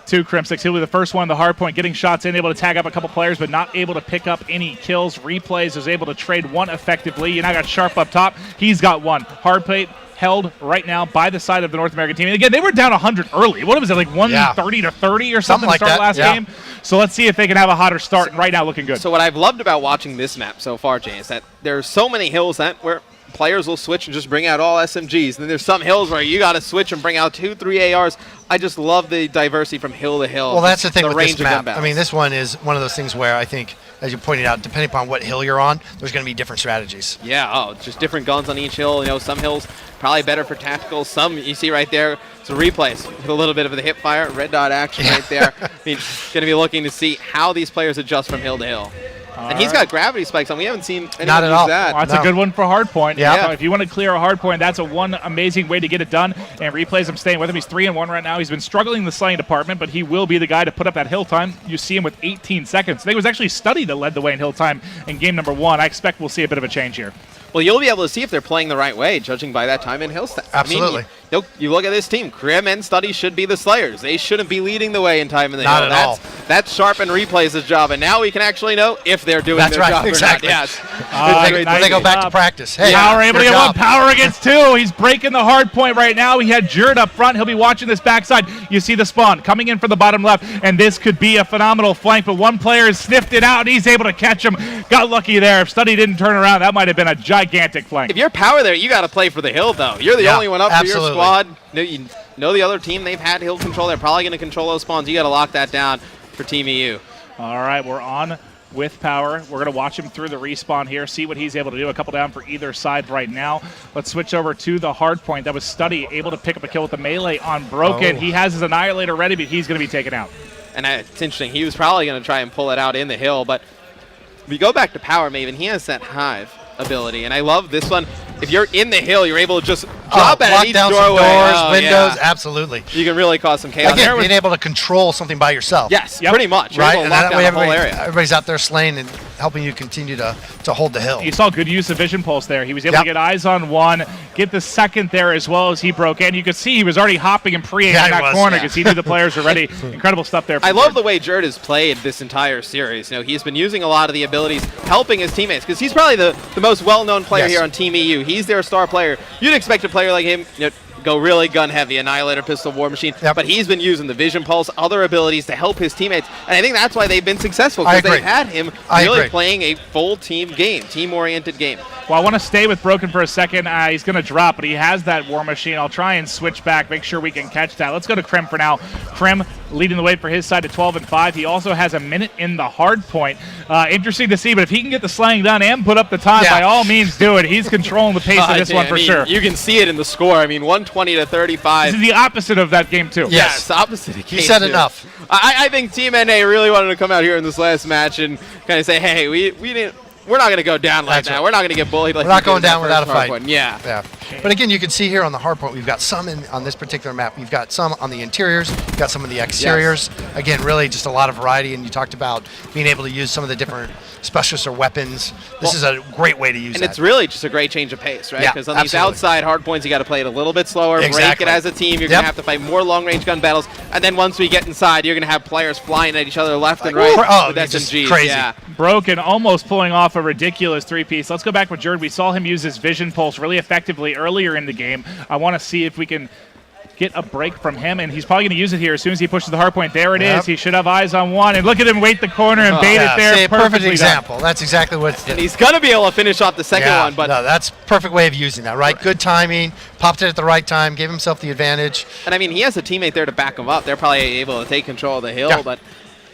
S1: too, Crimsix. He'll be the first one, the hard point, getting shots in, able to tag up a couple players, but not able to pick up any kills. Replays is able to trade one effectively. You now got Sharp up top. He's got one. Hardpoint held right now by the side of the North American team. And again, they were down 100 early. What was it, like 130 to 30 or something to
S3: like
S1: start
S3: that,
S1: last game? So let's see if they can have a hotter start. And right now, looking good.
S2: So what I've loved about watching this map so far, Jay, is that there's so many hills that where players will switch and just bring out all SMGs. And then there's some hills where you got to switch and bring out 2-3 ARs. I just love the diversity from hill to hill.
S3: Well, that's the thing with
S2: range
S3: this map.
S2: of gun
S3: I mean, this one is one of those things where I think, as you pointed out, depending upon what hill you're on, there's going to be different strategies.
S2: Yeah, just different guns on each hill. You know, some hills probably better for tactical. Some, you see right there, it's a replays with a little bit of the hip fire, red dot action right there. I mean, going to be looking to see how these players adjust from hill to hill. And he's got gravity spikes on. We haven't seen anyone
S3: Not at
S2: use
S3: all.
S2: that.
S1: Well, that's a good one for Hardpoint.
S3: Yeah.
S1: If you want to clear a Hardpoint, that's one amazing way to get it done. And Replays, I'm staying with him. He's 3-1 right now. He's been struggling in the slaying department, but he will be the guy to put up that hill time. You see him with 18 seconds. I think it was actually Study that led the way in hill time in game number 1. I expect we'll see a bit of a change here.
S2: Well, you'll be able to see if they're playing the right way, judging by that time in hill stats.
S3: Absolutely.
S2: I mean, you look at this team. Crim and Study should be the Slayers. They shouldn't be leading the way in time in the
S3: Not
S2: hill.
S3: at all.
S2: That's Sharp and Replays' job, and now we can actually know if they're doing
S3: That's
S2: their
S3: right,
S2: job
S3: exactly.
S2: or not. Yes.
S3: When they go back to practice. Hey,
S1: Power able to
S3: your
S1: get one.
S3: job.
S1: Power against 2. He's breaking the hard point right now. He had Jerd up front. He'll be watching this backside. You see the spawn coming in from the bottom left, and this could be a phenomenal flank, but one player has sniffed it out, and he's able to catch him. Got lucky there. If Study didn't turn around, that might have been a gigantic flank.
S2: If you're Power there, you got to play for the hill, though. You're the only one up for your
S3: absolutely.
S2: squad. You know the other team, they've had hill control. They're probably going to control those spawns. You got to lock that down for Team EU.
S1: All right, we're on with Power. We're going to watch him through the respawn here, see what he's able to do. A couple down for either side right now. Let's switch over to the hard point. That was Study, able to pick up a kill with the melee on Broken. He has his Annihilator ready, but he's going to be taken out.
S2: And it's interesting. He was probably going to try and pull it out in the hill, but if you go back to Power Maven, he has that hive ability, and I love this one. If you're in the hill, you're able to just drop at
S3: lock
S2: each
S3: down
S2: doorway.
S3: some doors, windows, absolutely.
S2: You can really cause some chaos.
S3: Again, being able to control something by yourself.
S2: Yes, pretty much. You're
S3: Right,
S2: able to
S3: and
S2: lock
S3: that way
S2: down the whole area.
S3: everybody's out there slaying and helping you continue to hold the hill.
S1: You saw good use of Vision Pulse there. He was able to get eyes on one, get the second there as well as he broke in. You could see he was already hopping and pre-aiming in that corner because he knew the players were ready. Incredible stuff there.
S2: I love the way Jerd has played this entire series. You know, he's been using a lot of the abilities, helping his teammates, because he's probably the most well-known player here on Team EU. He's their star player. You'd expect a player like him, go really gun heavy, Annihilator, Pistol, War Machine, but he's been using the Vision Pulse, other abilities to help his teammates, and I think that's why they've been successful, because they've had him really playing a full team game, team-oriented game.
S1: Well, I want to stay with Broken for a second. He's going to drop, but he has that War Machine. I'll try and switch back, make sure we can catch that. Let's go to Krim for now. Krim leading the way for his side at 12-5. He also has a minute in the hard point. Interesting to see, but if he can get the slaying done and put up the time, by all means do it. He's controlling the pace of this one for sure.
S2: You can see it in the score. I mean, 120 to 35.
S1: This is the opposite of that game, too.
S2: Yes, the opposite of
S3: He said enough.
S2: I think Team NA really wanted to come out here in this last match and kind of say, hey, we're not going to go down like that. We're not going to get bullied like
S3: we're not going down without a fight.
S2: Point. Yeah.
S3: But again, you can see here on the hard point, we've got some on this particular map. We've got some on the interiors. We've got some of the exteriors. Again, really just a lot of variety. And you talked about being able to use some of the different specialists or weapons. This is a great way to use
S2: and
S3: that.
S2: it's really just a great change of pace, right?
S3: Yeah,
S2: Because on these outside hard points, you got to play it a little bit slower, break it as a team. You're going to have to fight more long-range gun battles. And then once we get inside, you're going to have players flying at each other left and right with SMGs.
S3: Crazy.
S2: Yeah.
S1: Broken, almost pulling off a ridiculous three-piece. Let's go back with Jerd. We saw him use his Vision Pulse really effectively earlier in the game. I want to see if we can get a break from him, and he's probably going to use it here as soon as he pushes the hard point. There it is. He should have eyes on one, and look at him wait the corner and bait it there.
S3: Perfect example. That's exactly what.
S2: And he's going to be able to finish off the second one. But
S3: no, that's perfect way of using that, right? Good timing, popped it at the right time, gave himself the advantage.
S2: And I mean, he has a teammate there to back him up. They're probably able to take control of the hill, but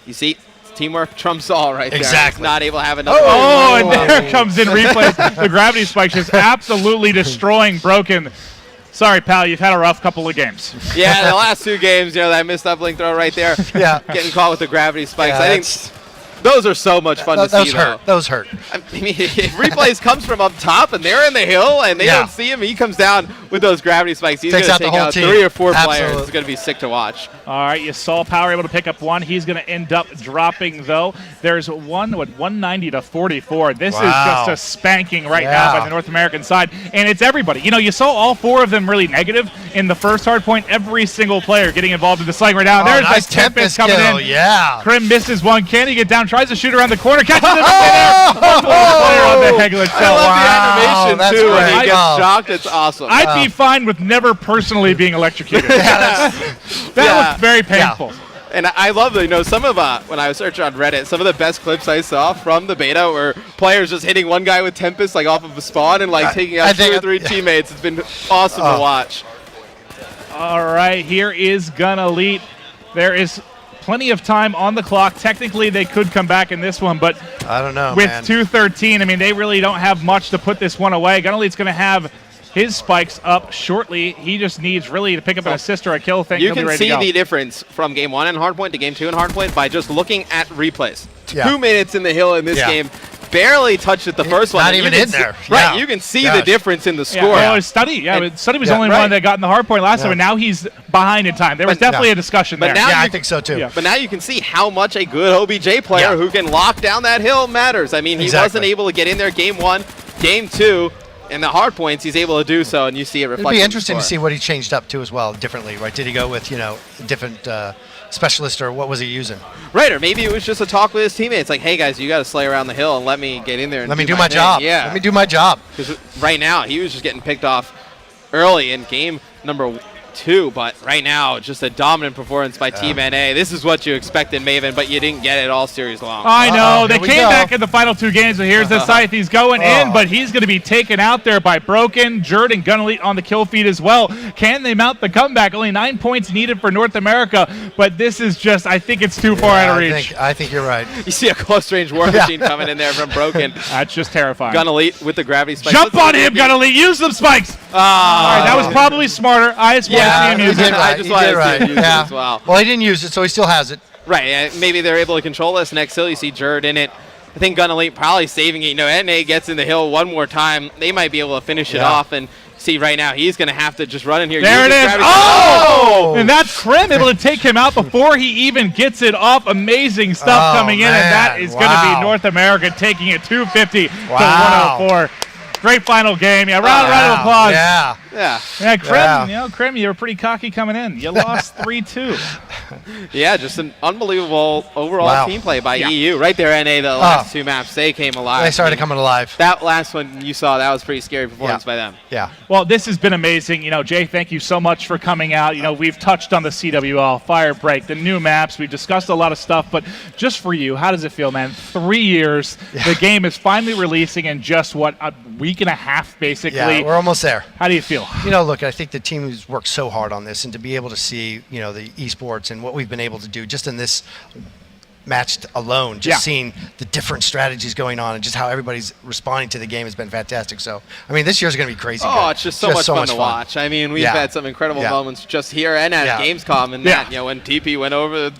S2: you see, teamwork trumps all right there.
S3: Exactly.
S2: He's not able to have another.
S1: And there comes in replays. The gravity spike just absolutely destroying Broken. Sorry, pal, you've had a rough couple of games.
S2: Yeah, the last 2 games, that missed Uplink throw right there. Getting caught with the gravity spikes. I think Those are so much fun to see.
S3: Those hurt.
S2: I mean, if replays comes from up top and they're in the hill and they don't see him, he comes down with those gravity spikes. He's going to take out 3 or 4 players. It's going to be sick to watch.
S1: All right, you saw Power able to pick up one. He's going to end up dropping, though. There's 190 to 44. This is just a spanking right now by the North American side, and it's everybody. You know, you saw all 4 of them really negative in the first Hardpoint. Every single player getting involved in the slide right now. There's
S3: nice
S1: Tempest coming in.
S3: Yeah.
S1: Krim misses one. Can he get down? Tries to shoot around the corner. Catches it there. One player on the Hegler shell.
S2: I love the animation, too, when he gets shocked. It's awesome.
S1: I'd be fine with never personally being electrocuted. That was very painful.
S2: And I love, you know, some of, when I was searching on Reddit, some of the best clips I saw from the beta were players just hitting one guy with Tempest, like, off of a spawn and, like, taking out 2 or 3 teammates. It's been awesome to watch.
S1: All right, here is Gun Elite. There is plenty of time on the clock. Technically, they could come back in this one, but
S3: I don't know,
S1: with
S3: man.
S1: 2:13, I mean, they really don't have much to put this one away. Gun Elite's going to have his spikes up shortly. He just needs really to pick up an assist or a kill thing.
S2: You can see the difference from Game 1 in Hardpoint to Game 2 in Hardpoint by just looking at replays. 2 minutes in the hill in this game. Barely touched it the first one.
S3: Not even in there.
S2: Right, you can see the difference in the score.
S1: Well, it was Study. But Study was the only one that got in the hard point last time, and now he's behind in time. There was definitely a discussion there.
S3: I think so too.
S2: But now you can see how much a good OBJ player who can lock down that hill matters. I mean, he wasn't able to get in there Game 1, Game 2. In the hard points, he's able to do so, and you see it reflected.
S3: It'd be interesting to see what he changed up to as well, differently, right? Did he go with, you know, different specialist, or what was he using?
S2: Right, or maybe it was just a talk with his teammates, like, hey, guys, you got to slay around the hill and let me get in there and
S3: let me do my job.
S2: Yeah.
S3: Let me do my job.
S2: Because right now, he was just getting picked off early in game number 2, but right now, just a dominant performance by Team NA. This is what you expected, Maven, but you didn't get it all series long.
S1: I know. They came back in the final 2 games, but here's the Scythe. He's going in, but he's going to be taken out there by Broken, Jerd, and Gun Elite on the kill feed as well. Can they mount the comeback? Only 9 points needed for North America, but this is just, I think it's too far out of reach.
S3: I think you're right.
S2: You see a close-range war machine coming in there from Broken.
S1: That's just terrifying.
S2: Gun Elite with the gravity spikes.
S1: Jump on him, Gun Elite. Use some spikes. All right, that was probably smarter. I just want to see him use it.
S2: I just wanted to see him use it as well.
S3: Well, he didn't use it, so he still has it.
S2: Right, maybe they're able to control this next hill. You see Jerd in it. I think Gun Elite probably saving it. You know, NA gets in the hill one more time. They might be able to finish it off. And see right now, he's going to have to just run in here.
S1: There it is. Oh! And that's Krim able to take him out before he even gets it off. Amazing stuff coming in. And that is going to be North America taking it 250 to 104. Great final game. Yeah, round of applause. Yeah, Krim, you know, Krim, you were pretty cocky coming in. You lost 3-2.
S2: Yeah, just an unbelievable overall team play by EU. Right there, NA, the last 2 maps, they came alive.
S3: They started coming alive.
S2: That last one you saw, that was pretty scary performance by them.
S3: Yeah.
S1: Well, this has been amazing. You know, Jay, thank you so much for coming out. You know, we've touched on the CWL, Firebreak, the new maps. We've discussed a lot of stuff, but just for you, how does it feel, man? 3 years, the game is finally releasing in just, what, a week and a half, basically.
S3: Yeah, we're almost there.
S1: How do you feel?
S3: You know, look, I think the team has worked so hard on this, and to be able to see, you know, the esports and what we've been able to do just in this match alone, just seeing the different strategies going on and just how everybody's responding to the game has been fantastic. So, I mean, this year's going to be crazy.
S2: Oh, it's just so much fun to watch. I mean, we've had some incredible moments just here and at Gamescom, and that, you know, when TP went over the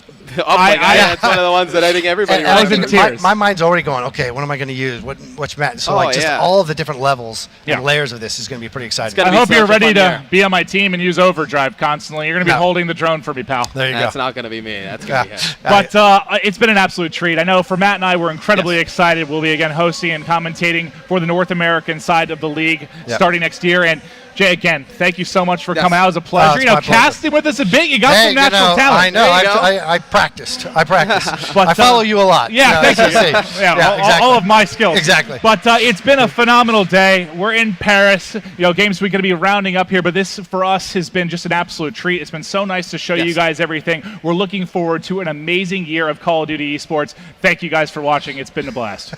S2: Uplink, that's one of the ones that I think everybody
S3: remembers. My mind's already going, okay, what am I going to use? Which match? So, like, just all of the different levels and layers of this is going to be pretty exciting.
S1: I hope you're ready to be on my team and use Overdrive constantly. You're going to be holding the drone for me, pal.
S3: There you go.
S2: That's not going to be me. That's going to be him.
S1: But it's been an absolute treat. I know for Matt and I, we're incredibly excited. We'll be again hosting and commentating for the North American side of the league starting next year. And Jay, again, thank you so much for coming out. It was a pleasure. You know, casting with us a bit. You got some natural talent.
S3: I know. I practiced. But I follow you a lot.
S1: Yeah, thank you.
S3: Exactly.
S1: All of my skills.
S3: Exactly.
S1: But it's been a phenomenal day. We're in Paris. You know, Games Week going to be rounding up here, but this for us has been just an absolute treat. It's been so nice to show you guys everything. We're looking forward to an amazing year of Call of Duty esports. Thank you guys for watching. It's been a blast.